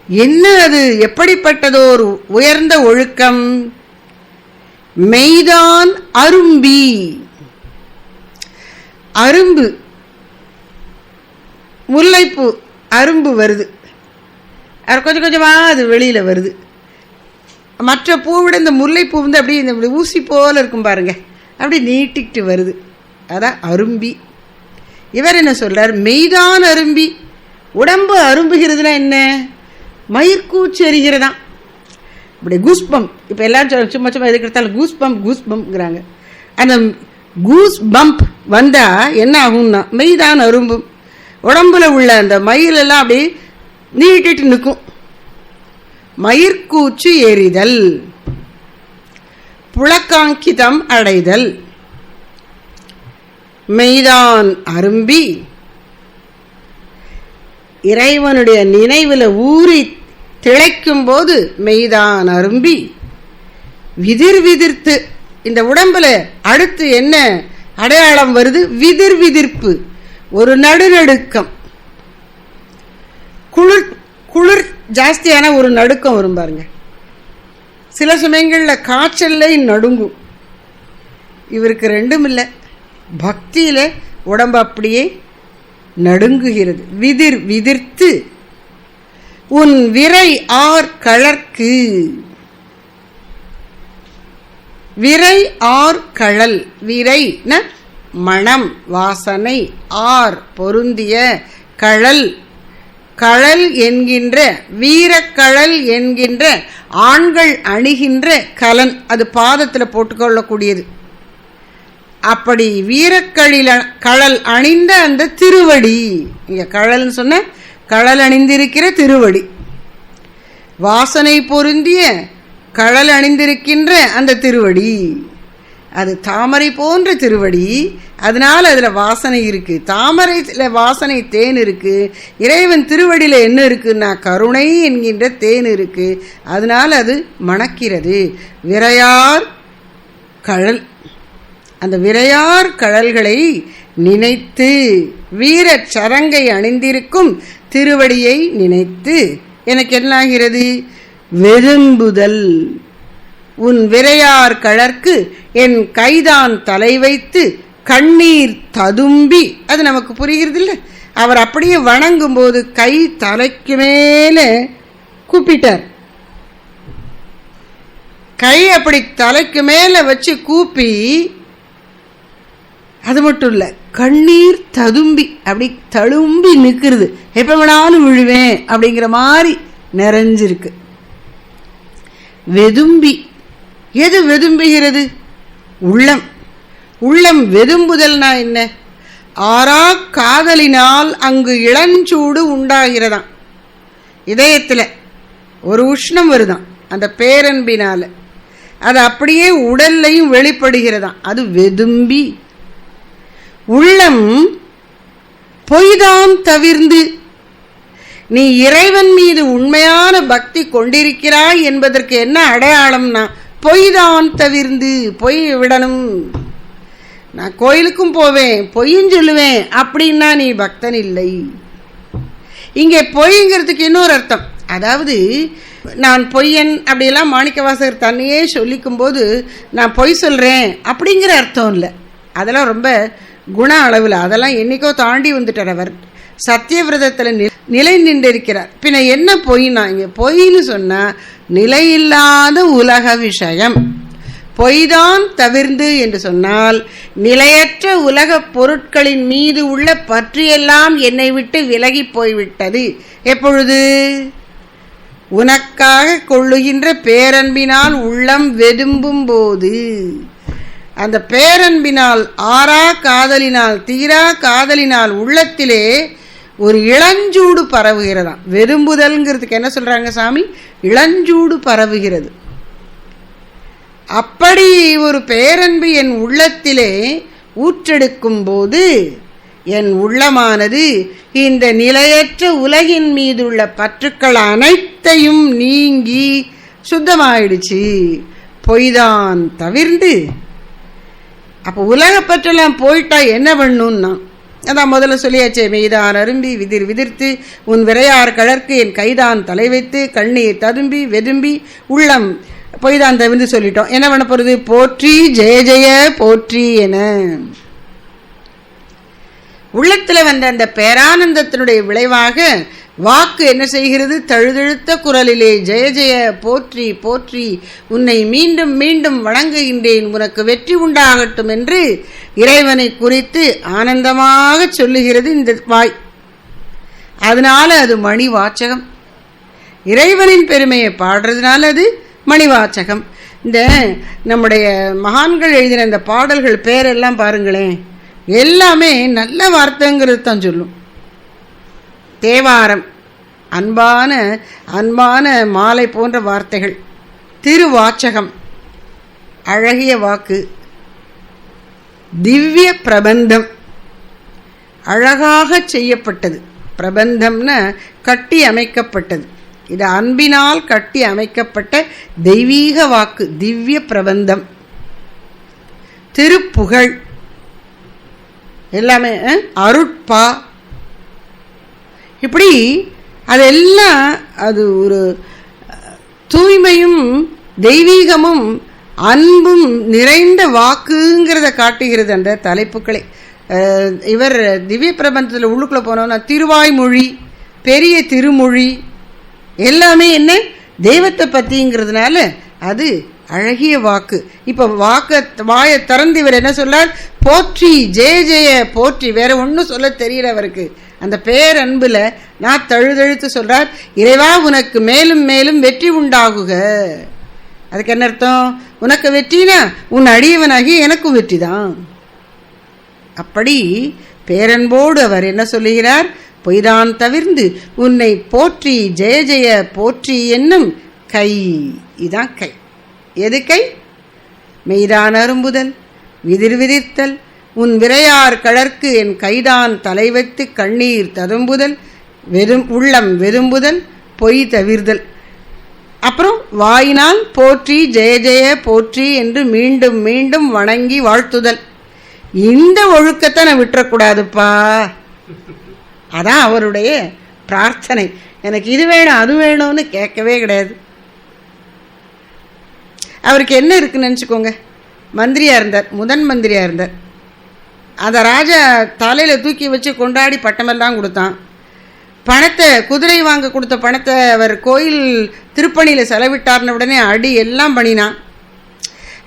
என்ன அது? எப்படிப்பட்டதோர் உயர்ந்த ஒழுக்கம்? மெய்தான் அரும்பி. அரும்பு, முல்லைப்பூ அரும்பு வருது, கொஞ்சம் கொஞ்சமா அது வெளியில வருது. மற்ற பூவிட இந்த முல்லைப்பூ வந்து அப்படியே இந்த ஊசி போல இருக்கும் பாருங்க, அப்படி நீட்டிக்கிட்டு வருது. அதான் அரும்பி. இவர் என்ன சொல்றார்? மெய்தான் அரும்பி. உடம்பு அரும்புகிறதுனா என்ன? மயிர்கூச்சி எறிகிறதான். இப்படி கூஸ்பம். இப்போ எல்லாரும் சும்மா சும்மா எதுக்கிறதாலும் கூஸ்பம்ங்கிறாங்க. அந்த கூஸ் பம்ப் வந்தால் என்ன ஆகும்னா மெய்தான் அரும்பும். உடம்புல உள்ள அந்த மயிலெல்லாம் அப்படி நீட்டிட்டு நிற்கும். மயிர்கூச்சு எறிதல், புலக்காங்கிதம் அடைதல். மெய்தான் அரும்பி இறைவனுடைய நினைவில் ஊறி திளைக்கும் போது மெய்தான் அரும்பி விதிர் விதிர்த்து. இந்த உடம்புல அடுத்து என்ன அடையாளம் வருது? விதிர் விதிர்ப்பு, ஒரு நடுநடுக்கம், குளிர் குளிர் ஜாஸ்தியான ஒரு நடுக்கம் வரும் பாருங்க. சில சமயங்களில் காய்ச்சல்ல நடுங்கும். இவருக்கு ரெண்டும் இல்லை. பக்தியில் உடம்பு அப்படியே நடுங்குகிறது. விதிர் விதிர்த்து உன் விரை ஆர் கழற்கு. விரை ஆர் கழல், விரை மணம் வாசனை, ஆர் பொருந்திய, கழல் கழல் என்கின்ற வீரக்கழல் என்கின்ற ஆண்கள் அணிகின்ற கலன், அது பாதத்தில் போட்டுக்கொள்ளக்கூடியது. அப்படி கழல் அணிந்த அந்த திருவடி, இங்க கழல்னு சொன்ன கழல் அணிந்திருக்கிற திருவடி, வாசனை பொருந்திய கழல் அணிந்திருக்கின்ற அந்த திருவடி, அது தாமரை போன்ற திருவடி. அதனால அதுல வாசனை இருக்கு. தாமரையில வாசனை தேன் இருக்கு. இறைவன் திருவடியில என்ன இருக்குன்னா கருணை என்கின்ற தேன் இருக்கு. அதனால அது மணக்கிறது. விரையார் கழல், அந்த விரையார் கழல்களை நினைத்து, வீர சரங்கை அணிந்திருக்கும் திருவடியை நினைத்து எனக்கு என்னாகிறது? வெதும்புதல். உன் விரையார் கழற்கு என் கைதான் தலை வைத்து கண்ணீர் ததும்பி. அது நமக்கு புரிகிறது இல்லை? அவர் அப்படியே வணங்கும் போது கை தலைக்கு மேல கூப்பிட்டார். கை அப்படி தலைக்கு மேல வச்சு கூப்பி, அது மட்டும் இல்ல, கண்ணீர் ததும்பி அப்படி தழும்பி நிற்கிறது. எப்ப வேணாலும் விழுவேன் அப்படிங்கிற மாதிரி நிறைஞ்சிருக்கு. வெதும்பி, எது வெதும்புகிறது? உள்ளம். உள்ளம் வெதும்புதல்னா என்ன? ஆறா காதலினால் அங்கு இளஞ்சூடு உண்டாகிறதாம். இதயத்தில் ஒரு உஷ்ணம் வருதான் அந்த பேரன்பினால. அது அப்படியே உடல்லையும் வெளிப்படுகிறதாம். அது வெதும்பி. உள்ளம் பொய்தான் தவிர்ந்து, நீ இறைவன் மீது உண்மையான பக்தி கொண்டிருக்கிறாய் என்பதற்கு என்ன அடையாளம்னா பொய்தான் தவிர்ந்து. பொய் விடணும். நான் கோயிலுக்கும் போவேன், பொய்யும் சொல்லுவேன் அப்படின்னா நீ பக்தன் இல்லை. இங்கே பொய்ங்கிறதுக்கு இன்னொரு அர்த்தம். அதாவது நான் பொய்யன் அப்படியெல்லாம் மாணிக்கவாசகர் தன்னையே சொல்லிக்கும் போது நான் பொய் சொல்றேன் அப்படிங்கிற அர்த்தம் இல்லை. அதெல்லாம் ரொம்ப குண அளவில், அதெல்லாம் என்னைக்கோ தாண்டி வந்துட்டார். அவர் சத்தியவிரதத்தில் நிலை நின்றிருக்கிறார். பின்ன என்ன பொய்னா, இங்கே பொய்ன்னு சொன்னா நிலையில்லாத உலக விஷயம். பொய்தான் தவிர்ந்து என்று சொன்னால் நிலையற்ற உலக பொருட்களின் மீது உள்ள பற்றியெல்லாம் என்னை விட்டு விலகி போய்விட்டது. எப்பொழுது? உனக்காக கொள்ளுகின்ற பேரன்பினால் உள்ளம் வெதும்பும் போது. அந்த பேரன்பினால், ஆறா காதலினால், தீரா காதலினால் உள்ளத்திலே ஒரு இளஞ்சூடு பரவுகிறதாம். வெதும்புதல்ங்கிறதுக்கு என்ன சொல்றாங்க சாமி? இளஞ்சூடு பரவுகிறது. அப்படி ஒரு பேரன்பு என் உள்ளத்திலே ஊற்றெடுக்கும் போது என் உள்ளமானது இந்த நிலையற்ற உலகின் மீதுள்ள பற்றுக்கள் அனைத்தையும் நீங்கி சுத்தமாயிடுச்சு. பொய்தான் தவிர்ந்து. அப்போ உலகப்பற்றெல்லாம் போயிட்டா என்ன பண்ணுன்னா, அதான் முதல்ல சொல்லியாச்சே, மெய்தான் அரும்பி விதிர் விதிர்த்து உன் விரையார் கழற்கு என் கைதான் தலை வைத்து கண்ணீர் ததும்பி வெதும்பி உள்ளம் பொய்தான் தவிர்ந்து சொல்லிட்டோம். என்ன பண்ண போறது? போற்றி ஜெய ஜெய போற்றி என உள்ளத்துல வந்த அந்த பேரானந்தத்தினுடைய விளைவாக வாக்கு என்ன செய்கிறது? தழுதழுத்த குரலிலே ஜெய ஜெய போற்றி போற்றி, உன்னை மீண்டும் மீண்டும் வணங்குகின்றேன், உனக்கு வெற்றி உண்டாகட்டும் என்று இறைவனை குறித்து ஆனந்தமாக சொல்லுகிறது இந்த வாய். அதனால அது மணி வாச்சகம். இறைவனின் பெருமையை பாடுறதுனால அது மணி வாச்சகம். இந்த நம்முடைய மகான்கள் எழுதின இந்த பாடல்கள் பேரெல்லாம் பாருங்களேன், எல்லாமே நல்ல வார்த்தைங்கிறது தான் சொல்லும். தேவாரம் அன்பான அன்பான மாலை போன்ற வார்த்தைகள். திருவாச்சகம் அழகிய வாக்கு. திவ்ய பிரபந்தம் அழகாக செய்யப்பட்டது. பிரபந்தம்னா கட்டி அமைக்கப்பட்டது. இது அன்பினால் கட்டி அமைக்கப்பட்ட தெய்வீக வாக்கு, திவ்ய பிரபந்தம். திருப்புகழ் எல்லாமே அருட்பா. இப்படி அதெல்லாம் அது ஒரு தூய்மையும் தெய்வீகமும் அன்பும் நிறைந்த வாக்குங்கிறத காட்டுகிறது அந்த தலைப்புக்களை. இவர் திவ்ய பிரபந்தத்தில் உள்ளுக்குள்ளே போனோம்னா திருவாய்மொழி, பெரிய திருமொழி எல்லாமே என்ன தெய்வத்தை பற்றிங்கிறதுனால அது அழகிய வாக்கு. இப்போ வாயை திறந்து இவர் என்ன சொல்றார்? போற்றி, ஜெய ஜெய போற்றி. வேற ஒன்றும் சொல்ல தெரியல அவருக்கு. அந்த பேரன்புல நான் தழுதழுத்து சொல்றார், இறைவா உனக்கு மேலும் மேலும் வெற்றி உண்டாகுக. அதுக்கு என்ன அர்த்தம்? உனக்கு வெற்றினா உன் அடியவனாகி எனக்கும் வெற்றி தான். அப்படி பேரன்போடு அவர் என்ன சொல்லுகிறார்? பொய்தான் தவிர்ந்து உன்னை போற்றி ஜெய ஜெய போற்றி என்னும் கை. இதான் கை. எது கை? மெய்தான் அரும்புதல், விதிர் விதிர்த்தல், உன் விரையார் கழற்கு என் கைதான் தலை வைத்து கண்ணீர் ததும்புதல், உள்ளம் வெதும்புதல், பொய் தவிர்தல். அப்புறம் வாயினால் போற்றி ஜெய ஜெய போற்றி என்று மீண்டும் மீண்டும் வணங்கி வாழ்த்துதல். இந்த ஒழுக்கத்தை நான் விட்டுறக்கூடாதுப்பா. அதான் அவருடைய பிரார்த்தனை. எனக்கு இது வேணும் அது வேணும்னு கேட்கவே கிடையாது. அவருக்கு என்ன இருக்குன்னு நினச்சிக்கோங்க. மந்திரியாக இருந்தார், முதன் மந்திரியாக இருந்தார். அந்த ராஜா தலையில் தூக்கி வச்சு கொண்டாடி பட்டமெல்லாம் கொடுத்தான். பணத்தை, குதிரை வாங்க கொடுத்த பணத்தை அவர் கோயில் திருப்பணியில் செலவிட்டார்ன உடனே அடி எல்லாம் பண்ணினான்.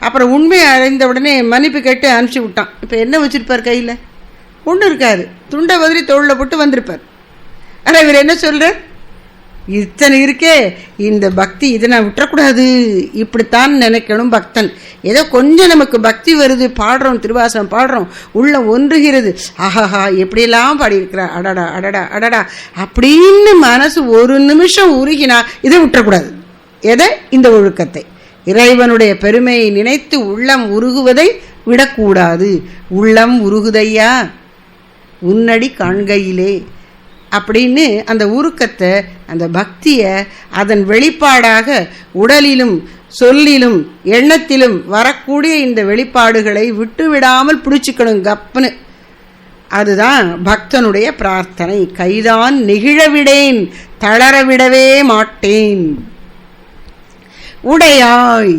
அப்புறம் உண்மையை அறிந்த உடனே மன்னிப்பு கேட்டு அனுப்பிச்சி விட்டான். இப்போ என்ன வச்சுருப்பார் கையில்? ஒன்றும் இருக்காது. துண்டை வதிரி தோளில் போட்டு வந்திருப்பார். ஆனால் இவர் என்ன சொல்கிறார்? இத்தனை இருக்கே, இந்த பக்தி இதை நான் விட்டுறக்கூடாது, இப்படித்தான் நினைக்கணும் பக்தன். ஏதோ கொஞ்சம் நமக்கு பக்தி வருது, பாடுறோம், திருவாசகம் பாடுறோம், உள்ள ஒன்றுகிறது, ஆஹாஹா எப்படியெல்லாம் பாடியிருக்கிறார், அடடா அடடா அடடா அப்படின்னு மனசு ஒரு நிமிஷம் உருகினா இதை விட்டுறக்கூடாது. எதை? இந்த ஒழுக்கத்தை, இறைவனுடைய பெருமையை நினைத்து உள்ளம் உருகுவதை விடக்கூடாது. உள்ளம் உருகுதையா உன்னடி காண்கையிலே அப்படின்னு அந்த உருக்கத்தை, அந்த பக்தியை அதன் வெளிப்பாடாக உடலிலும் சொல்லிலும் எண்ணத்திலும் வரக்கூடிய இந்த வெளிப்பாடுகளை விட்டு விடாமல் பிடிச்சிக்கணும் கப்புன்னு. அதுதான் பக்தனுடைய பிரார்த்தனை. கைதான் நெகிழவிடேன், தளரவிடவே மாட்டேன். உடையாய்,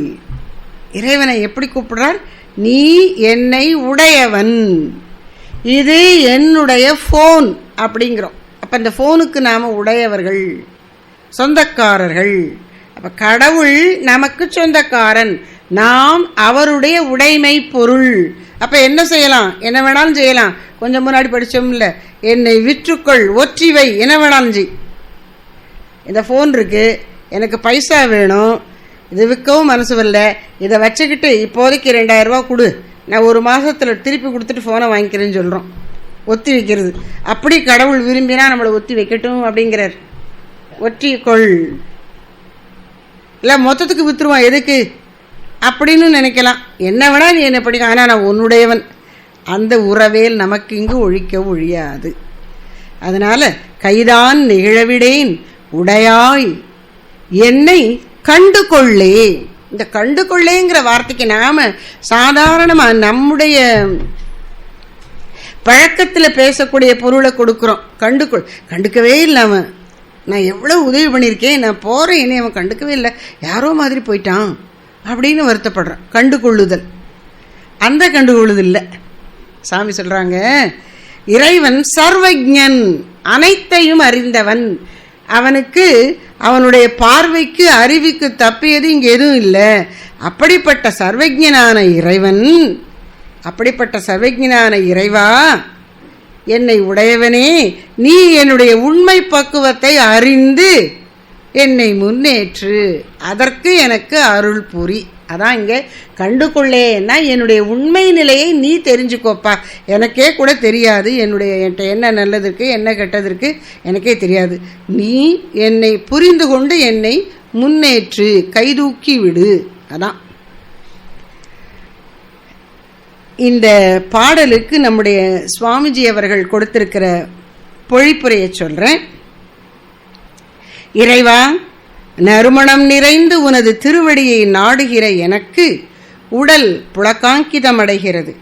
இறைவனை எப்படி கூப்பிடுறார்? நீ என்னை உடையவன், இது என்னுடைய ஃபோன் அப்படிங்கிறோம். அப்போ இந்த ஃபோனுக்கு நாம் உடையவர்கள், சொந்தக்காரர்கள். அப்போ கடவுள் நமக்கு சொந்தக்காரன், நாம் அவருடைய உடைமை பொருள். அப்போ என்ன செய்யலாம்? என்ன வேணாலும் செய்யலாம். கொஞ்சம் முன்னாடி படித்தோம்ல, என்னை விற்றுக்கொள் ஒற்றிவை, என்ன வேணாலும் செய். இந்த ஃபோன் இருக்குது, எனக்கு பைசா வேணும், இது விற்கவும் மனசு வரல, இதை வச்சுக்கிட்டு இப்போதைக்கு 2000 ரூபா கொடு, நான் ஒரு மாதத்தில் திருப்பி கொடுத்துட்டு ஃபோனை வாங்கிக்கிறேன்னு சொல்கிறோம். ஒத்தி வைக்கிறது. அப்படி கடவுள் விரும்பினா நம்மளை ஒத்தி வைக்கட்டும் அப்படிங்கிறார். ஒற்றிக்கொள், இல்லை மொத்தத்துக்கு விற்றுருவான் எதுக்கு அப்படின்னு நினைக்கலாம். என்ன வேணா நீ என்ன படிக்க, ஆனால் நான் உன்னுடையவன். அந்த உறவேல் நமக்கு இங்கு ஒழிக்க ஒழியாது. அதனால் கைதான் நெகிழவிடேன் உடையாய் என்னை கண்டு கொள்ளே. இந்த கண்டு கொள்ளேங்கிற வார்த்தைக்கு நாம் சாதாரணமாக நம்முடைய பழக்கத்தில் பேசக்கூடிய பொருளை கொடுக்குறோம். கண்டுகொள், கண்டுக்கவே இல்லாமல் நான் எவ்வளோ உதவி பண்ணியிருக்கேன், நான் போகிறேன், என்னை அவன் கண்டுக்கவே இல்லை, யாரோ மாதிரி போயிட்டான் அப்படின்னு வருத்தப்படுறான். கண்டுகொள்ளுதல், அந்த கண்டுகொள்ளுதல் இல்லை. சாமி சொல்கிறாங்க, இறைவன் சர்வஜன், அனைத்தையும் அறிந்தவன். அவனுக்கு அவனுடைய பார்வைக்கு அறிவுக்கு தப்பியது இங்கே எதுவும் இல்லை. அப்படிப்பட்ட சர்வஜனான இறைவன், அப்படிப்பட்ட சர்வஜனான இறைவா, என்னை உடையவனே, நீ என்னுடைய உண்மை பக்குவத்தை அறிந்து என்னை முன்னேற்று, அதற்கு எனக்கு அருள் புரி. அதான் இங்கே கண்டுகொள்ளேன்னா என்னுடைய உண்மை நிலையை நீ தெரிஞ்சுக்கோப்பா. எனக்கே கூட தெரியாது, என்கிட்ட என்ன நல்லதற்கு என்ன கெட்டதற்கு எனக்கே தெரியாது. நீ என்னை புரிந்து கொண்டு என்னை முன்னேற்று, கைதூக்கி விடு. அதான் இந்த பாடலுக்கு நம்முடைய சுவாமிஜி அவர்கள் கொடுத்திருக்கிற பொழிப்புரையை சொல்கிறேன். இறைவா, நறுமணம் நிறைந்து உனது திருவடியை நாடுகிற எனக்கு உடல் புலகாங்கிதமடைகிறது.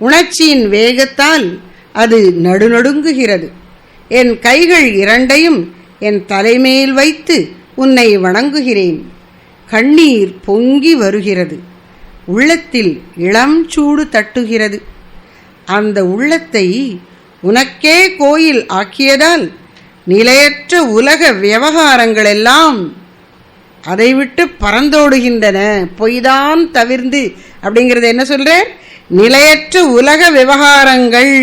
உணர்ச்சியின் வேகத்தால் அது நடுநடுங்குகிறது. என் கைகள் இரண்டையும் என் தலைமேல் வைத்து உன்னை வணங்குகிறேன். கண்ணீர் பொங்கி வருகிறது. உள்ளத்தில் இளம் சூடு தட்டுகிறது. அந்த உள்ளத்தை உனக்கே கோயில் ஆக்கியதால் நிலையற்ற உலக விவகாரங்கள் எல்லாம் அதை விட்டு பறந்தோடுகின்றன. பொய்தான் தவிர்ந்து அப்படிங்கிறது என்ன சொல்றார்? நிலையற்ற உலக விவகாரங்கள்.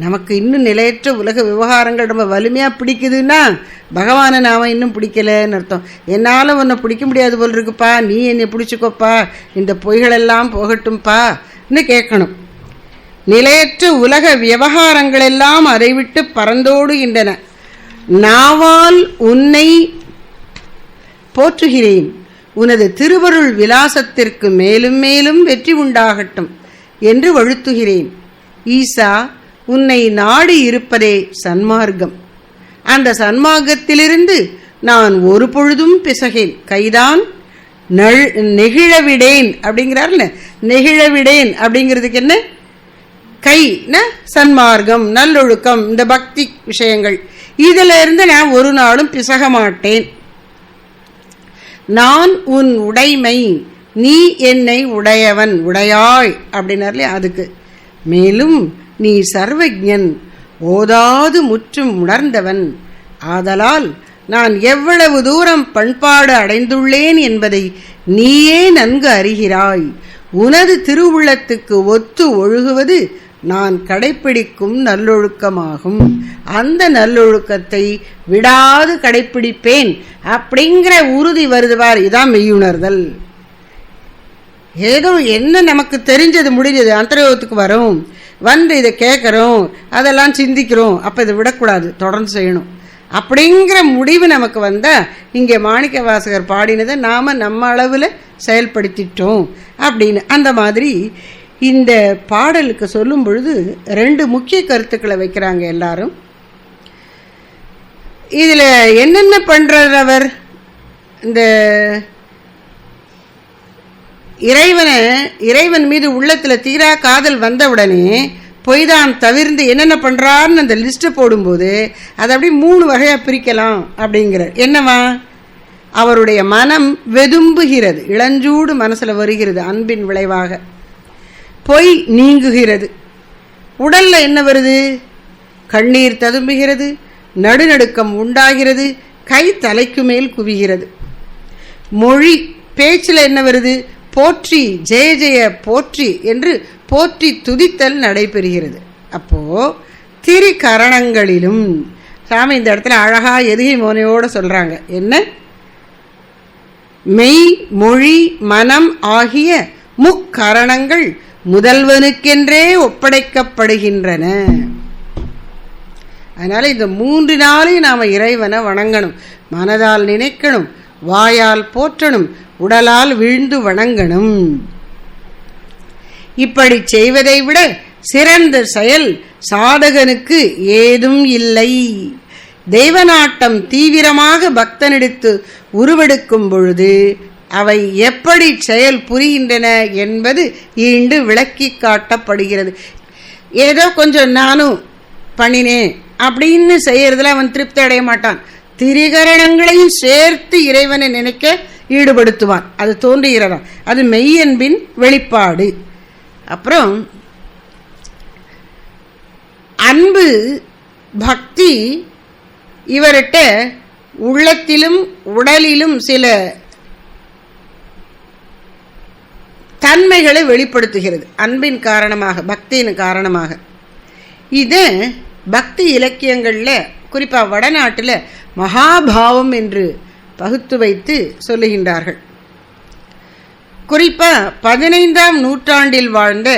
நமக்கு இன்னும் நிலையற்ற உலக விவகாரங்கள் ரொம்ப வலிமையாக பிடிக்குதுன்னா பகவானை நாம் இன்னும் பிடிக்கலன்னு அர்த்தம். என்னால் உன்னை பிடிக்க முடியாது போல் இருக்குப்பா, நீ என்னை பிடிச்சிக்கோப்பா, இந்த பொய்களெல்லாம் போகட்டும்பா ன்னு கேட்கணும். நிலையற்ற உலக விவகாரங்கள் எல்லாம் அதை விட்டு பறந்தோடுகின்றன. நாவால் உன்னை போற்றுகிறேன், உனது திருவருள் விலாசத்திற்கு மேலும் மேலும் வெற்றி உண்டாகட்டும் என்று வழுத்துகிறேன். ஈசா, உன்னை நாடி இருப்பதே சன்மார்க்கம். அந்த சன்மார்க்கத்திலிருந்து நான் ஒரு பொழுதும் பிசகேன், கைதான் நெகிழவிடேன் அப்படிங்கிறார்ல. நெகிழவிடேன் அப்படிங்கிறதுக்கு என்ன? கைனா சன்மார்க்கம், நல்லொழுக்கம், இந்த பக்தி விஷயங்கள், இதில் இருந்து நான் ஒரு நாளும் பிசக மாட்டேன். நான் உன் உடைமை, நீ என்னை உடையவன் உடையாய் அப்படின்னார்லே அதுக்கு. மேலும் நீ சர்வஜன், ஓதாது முற்றும் உணர்ந்தவன். ஆதலால் நான் எவ்வளவு தூரம் பண்பாடு அடைந்துள்ளேன் என்பதை நீயே நன்கு அறிகிறாய். உனது திருவுள்ளத்துக்கு ஒத்து ஒழுகுவது நான் கடைப்பிடிக்கும் நல்லொழுக்கமாகும். அந்த நல்லொழுக்கத்தை விடாது கடைப்பிடிப்பேன் அப்படிங்கிற உறுதி வருதுவார். இதான் மெய்யுணர்தல். ஏதோ என்ன நமக்கு தெரிஞ்சது முடிஞ்சது அந்தரயோகத்துக்கு வரும், வந்து இதை கேட்குறோம், அதெல்லாம் சிந்திக்கிறோம், அப்போ இதை விடக்கூடாது, தொடர்ந்து செய்யணும் அப்படிங்கிற முடிவு நமக்கு வந்தால் இங்கே மாணிக்க வாசகர் பாடினதை நாம் நம்ம அளவில் செயல்படுத்திட்டோம் அப்படின்னு. அந்த மாதிரி இந்த பாடலுக்கு சொல்லும் பொழுது 2 முக்கிய கருத்துக்களை வைக்கிறாங்க எல்லாரும். இதில் என்னென்ன பண்ணுறார் அவர்? இந்த இறைவன் மீது உள்ளத்தில் தீரா காதல் வந்தவுடனே பொய்தான் தவிர்ந்து என்னென்ன பண்ணுறாருன்னு அந்த லிஸ்ட்டை போடும்போது அதை அப்படி 3 வகையாக பிரிக்கலாம் அப்படிங்கிறார். என்னவா? அவருடைய மனம் வெதும்புகிறது, இளஞ்சூடு மனசில் வருகிறது அன்பின் விளைவாக. பொய் நீங்குகிறது. உடலில் என்ன வருது? கண்ணீர் ததும்புகிறது, நடுநடுக்கம் உண்டாகிறது, கை தலைக்கு மேல் குவிகிறது. மொழி பேச்சில் என்ன வருது? போற்றி, ஜெய ஜெய போற்றி என்று போற்றி துதித்தல் நடைபெறுகிறது. அப்போது திரிகரணங்களிலும் சாமி இந்த இடத்துல அழகா எதுகை மோனையோடு சொல்கிறாங்க. என்ன? மெய், மொழி, மனம் ஆகிய முக்கரணங்கள் முதல்வனுக்கென்றே ஒப்படைக்கப்படுகின்றன. அதனால் இந்த 3 நாளையும் நாம் இறைவனை வணங்கணும். மனதால் நினைக்கணும், வாயால் போற்றணும், உடலால் வீழ்ந்து வணங்கணும். இப்படி செய்வதை விட சிறந்த செயல் சாதகனுக்கு ஏதும் இல்லை. தெய்வநாட்டம் தீவிரமாக பக்தனெடுத்து உருவெடுக்கும் பொழுது அவை எப்படி செயல் புரிகின்றன என்பது ஈண்டு விளக்கி காட்டப்படுகிறது. ஏதோ கொஞ்சம் நானும் பண்ணினேன் அப்படின்னு செய்யறதுல அவன் திருப்தி அடைய மாட்டான். திரிகரணங்களையும் சேர்த்து இறைவனை நினைக்க ஈடுபடுத்துவான். அது தோன்றுகிறதா? அது மெய்யன்பின் வெளிப்பாடு. அப்புறம் அன்பு, பக்தி இவர்கிட்ட உள்ளத்திலும் உடலிலும் சில தன்மைகளை வெளிப்படுத்துகிறது அன்பின் காரணமாக, பக்தியின் காரணமாக. இது பக்தி இலக்கியங்களில் குறிப்பாக வடநாட்டில் மகாபாவம் என்று பகுத்து வைத்து சொல்லுகின்றார்கள். குறிப்பாக 15ஆம் நூற்றாண்டில் வாழ்ந்த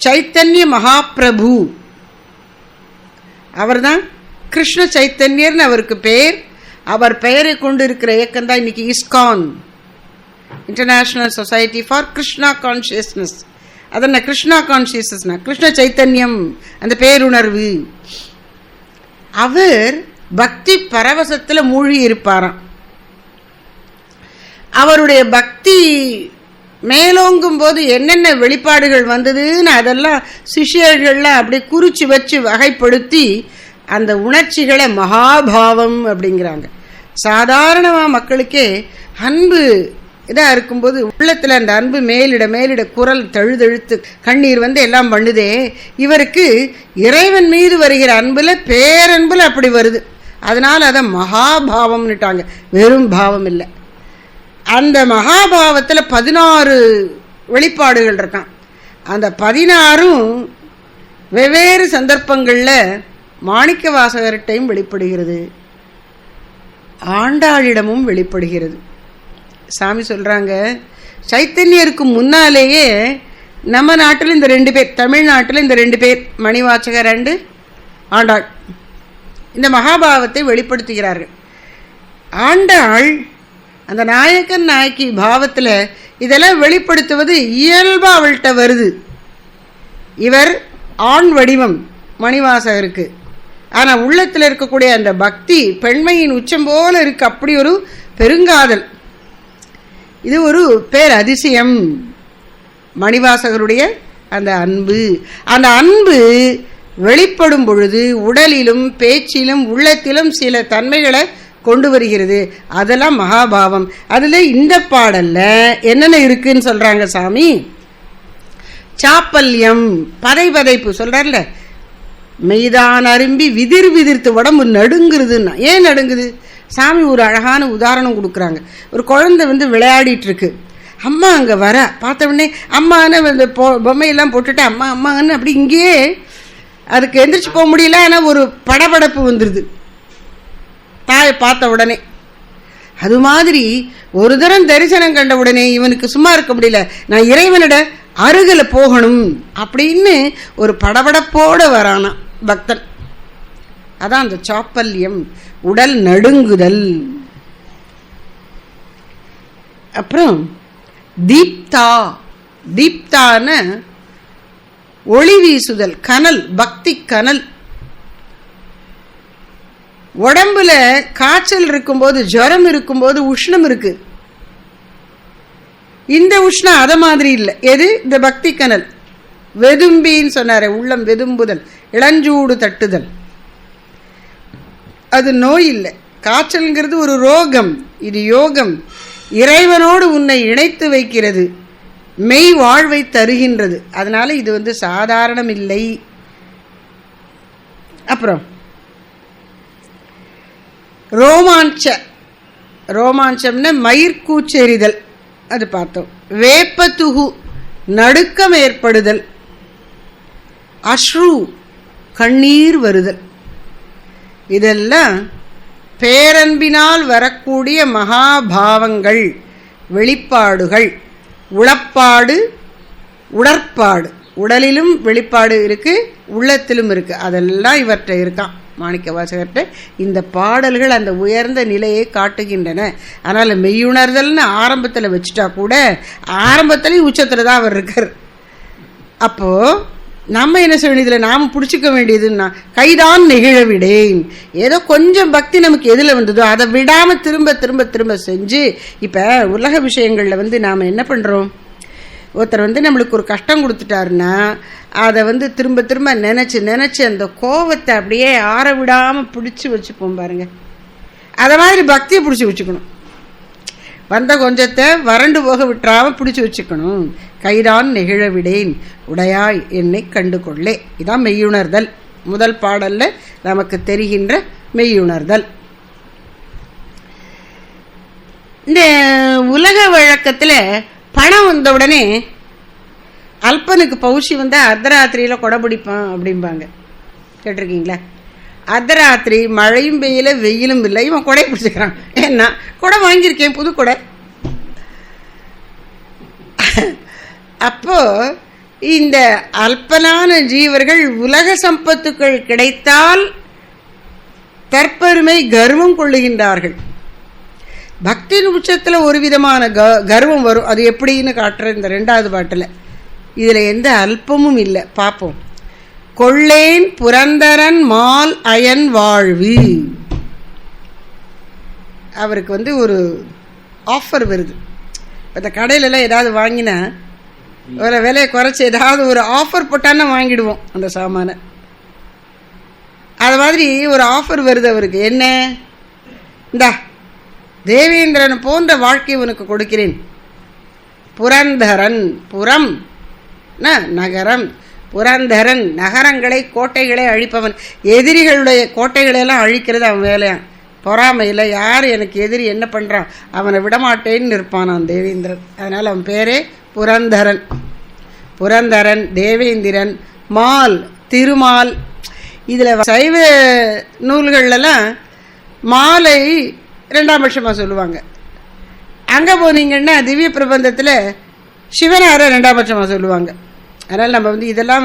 சைத்தன்ய மகாபிரபு, அவர்தான் கிருஷ்ண சைத்தன்யர்னு அவருக்கு பெயர். அவர் பெயரை கொண்டு இருக்கிற இயக்கம் தான் இன்னைக்கு ISKCON, international society for Krishna consciousness. அதென்ன கிருஷ்ணா கான்ஷியஸ்னஸ்னா கிருஷ்ண சைத்தன்யம், அந்த பேருணர்வு. அவர் பக்தி பரவசத்தில் மூழ்கி இருப்பாராம். அவருடைய பக்தி மேலோங்கும் போது என்னென்ன வெளிப்பாடுகள் வந்ததுன்னு அதெல்லாம் சிஷ்யர்கள்லாம் அப்படி குறிச்சு வச்சு வகைப்படுத்தி அந்த உணர்ச்சிகளை மகாபாவம் அப்படிங்கிறாங்க. சாதாரணமாக மக்களுக்கே அன்பு இதாக இருக்கும்போது உள்ளத்தில் அந்த அன்பு மேலிட மேலிட குரல் தழுதழுத்து கண்ணீர் வந்து எல்லாம் பண்ணுதே. இவருக்கு இறைவன் மீது வருகிற அன்பில் பேரன்பில் அப்படி வருது. அதனால் அதை மகாபாவம்னுட்டாங்க, வெறும் பாவம் இல்லை. அந்த மகாபாவத்தில் 16 வெளிப்பாடுகள் இருக்கான். அந்த 16ம் வெவ்வேறு சந்தர்ப்பங்களில் மாணிக்க வாசகர்கிட்டையும் வெளிப்படுகிறது, ஆண்டாளிடமும் வெளிப்படுகிறது. சாமி சொல்கிறாங்க, சைத்தன்யருக்கு முன்னாலேயே நம்ம நாட்டில் இந்த 2 பேர், தமிழ்நாட்டில் இந்த 2 பேர், மணிவாசகர் அண்டு ஆண்டாள், இந்த மகாபாவத்தை வெளிப்படுத்துகிறார்கள். ஆண்டாள் அந்த நாயக்கன் நாயக்கி பாவத்தில் இதெல்லாம் வெளிப்படுத்துவது இயல்பாக அவள்கிட்ட வருது. இவர் ஆண் வடிவம் மணிவாசகருக்கு, ஆனால் உள்ளத்தில் இருக்கக்கூடிய அந்த பக்தி பெண்மையின் உச்சம் போல இருக்கு. அப்படி ஒரு பெருங்காதல், இது ஒரு பேர் அதிசயம். மணிவாசகருடைய அந்த அன்பு, அந்த அன்பு வெளிப்படும் பொழுது உடலிலும் பேச்சிலும் உள்ளத்திலும் சில தன்மைகளை கொண்டு வருகிறது. அதெல்லாம் மகாபாவம். அதில் இந்த பாடல்ல என்னென்ன இருக்குன்னு சொல்றாங்க சாமி. சாப்பல்யம், பதைபதைப்பு சொல்றார்ல, மெய்தான் அரும்பி விதிர் விதிர்த்து உடம்பு நடுங்குறதுன்னா. ஏன் நடுங்குது? சாமி ஒரு அழகான உதாரணம் கொடுக்குறாங்க. ஒரு குழந்தை வந்து விளையாடிட்டு இருக்கு, அம்மா அங்கே வர பார்த்த உடனே அம்மான்னு இந்த பொம்மையெல்லாம் போட்டுட்டு அம்மா அம்மான்னு அப்படி இங்கேயே அதுக்கு எந்திரிச்சு போக முடியல. ஆனால் ஒரு படபடப்பு வந்துடுது தாயை பார்த்த உடனே. அது மாதிரி ஒரு தரம் தரிசனம் கண்ட உடனே இவனுக்கு சும்மா இருக்க முடியல, நான் இறைவனிட அருகில் போகணும் அப்படின்னு ஒரு படபடப்போட வரானா பக்தன். அதான் அந்த சாப்பல்யம், உடல் நடுங்குதல். அப்புறம் தீப்தா, தீப்தான ஒளி வீசுதல், கனல், பக்தி கனல். உடம்புல காய்ச்சல் இருக்கும்போது, ஜுரம் இருக்கும்போது உஷ்ணம் இருக்கு. இந்த உஷ்ணம் அத மாதிரி இல்லை. எது? இந்த பக்தி கனல். வெதும்பின்னு சொன்னார, உள்ளம் வெதும்புதல், இளஞ்சூடு தட்டுதல். அது நோய் இல்லை. காய்ச்சல்ங்கிறது ஒரு ரோகம், இது யோகம். இறைவனோடு உன்னை இணைத்து வைக்கிறது, மெய் வாழ்வை தருகின்றது. அதனால இது வந்து சாதாரணம் இல்லை. அப்புறம் ரோமாஞ்ச, ரோமாஞ்சம்னா மயிர்கூச்செறிதல், அது பார்த்தோம். வேப்பத்துகு, நடுக்கம் ஏற்படுதல். அஸ்ரு, கண்ணீர் வருதல். இதெல்லாம் பேரன்பினால் வரக்கூடிய மகாபாவங்கள், வெளிப்பாடுகள். உளப்பாடு, உடற்பாடு, உடலிலும் வெளிப்பாடு இருக்கு, உள்ளத்திலும் இருக்கு. அதெல்லாம் இவற்றை இருக்கான் மாணிக்க வாசகர்கிட்ட. இந்த பாடல்கள் அந்த உயர்ந்த நிலையை காட்டுகின்றன. அதனால் மெய்யுணர்தல்னு ஆரம்பத்தில் வச்சுட்டா கூட ஆரம்பத்துலேயும் உச்சத்தில் தான் அவர் இருக்கார். அப்போது நம்ம என்ன செய்யணும், இதில் நாம் பிடிச்சிக்க வேண்டியதுன்னா கைதான் நெகிழ விடேன். ஏதோ கொஞ்சம் பக்தி நமக்கு எதில் வந்ததோ அதை விடாமல் திரும்ப திரும்ப திரும்ப செஞ்சு. இப்போ உலக விஷயங்களில் வந்து நாம் என்ன பண்ணுறோம், ஒருத்தர் வந்து நம்மளுக்கு ஒரு கஷ்டம் கொடுத்துட்டாருன்னா அதை வந்து திரும்ப திரும்ப நினச்சி நினச்சி அந்த கோவத்தை அப்படியே ஆற விடாமல் பிடிச்சி வச்சுப்போம் பாருங்க. அதை மாதிரி பக்தியை பிடிச்சி வச்சுக்கணும். வந்த கொஞ்சத்தை வறண்டு போக விட்டுறாமல் பிடிச்சி வச்சுக்கணும். கைதான் நெகிழ விடேன் உடையாய் என்னை கண்டு கொள்ளே. இதான் மெய்யுணர்தல். முதல் பாடல்ல நமக்கு தெரிகின்ற மெய்யுணர்தல். இந்த உலக வழக்கத்தில் பணம் வந்த உடனே அல்பனுக்கு பௌஷி வந்தால் அர்த்தராத்திரியில் கொடை பிடிப்பான் அப்படிம்பாங்க, கேட்டிருக்கீங்களா? அர்த்தராத்திரி மழையும் பெய்யல வெயிலும் இல்லை, இவன் கொடை பிடிச்சிக்கிறான். ஏன்னா கொடை வாங்கியிருக்கேன், புது கொடை. அப்போ இந்த அல்பனான ஜீவர்கள் உலக சம்பத்துக்கள் கிடைத்தால் தற்பெருமை கர்வம் கொள்ளுகின்றார்கள். பக்தியின் உச்சத்தில் ஒரு விதமான கர்வம் வரும். அது எப்படின்னு காட்டுற இந்த 2வது பாட்டில். இதில் எந்த அல்பமும் இல்லை. பார்ப்போம். கொள்ளேன் புரந்தரன் மால் அயன் வாழ்வு. அவருக்கு வந்து ஒரு ஆஃபர் வருது. இந்த கடையிலலாம் ஏதாவது வாங்கினா ஒரு விலையை குறைச்சி ஏதாவது ஒரு ஆஃபர் போட்டான்னா வாங்கிடுவோம் அந்த சாமானை. அது மாதிரி ஒரு ஆஃபர் வருது அவருக்கு. என்ன? இந்தா தேவேந்திரன் போன்ற வாழ்க்கை உனக்கு கொடுக்கிறேன், புரந்தரன், புறம் நகரம், புரந்தரன் நகரங்களை கோட்டைகளை அழிப்பவன். எதிரிகளுடைய கோட்டைகளெல்லாம் அழிக்கிறது அவன் வேலையான். பொறாமையில் யார் எனக்கு எதிரி என்ன பண்ணுறான் அவனை விடமாட்டேன்னு இருப்பானான் தேவேந்திரன். அதனால் அவன் பேரே புரந்தரன். புரந்தரன், தேவேந்திரன், மால், திருமால். இதில் சைவ நூல்கள்லாம் மாலை 2ஆம் பட்சமாக சொல்லுவாங்க. அங்கே போனீங்கன்னா திவ்ய பிரபந்தத்தில் சிவனார 2ஆம் பட்சமாக சொல்லுவாங்க. அதனால் நம்ம இதெல்லாம்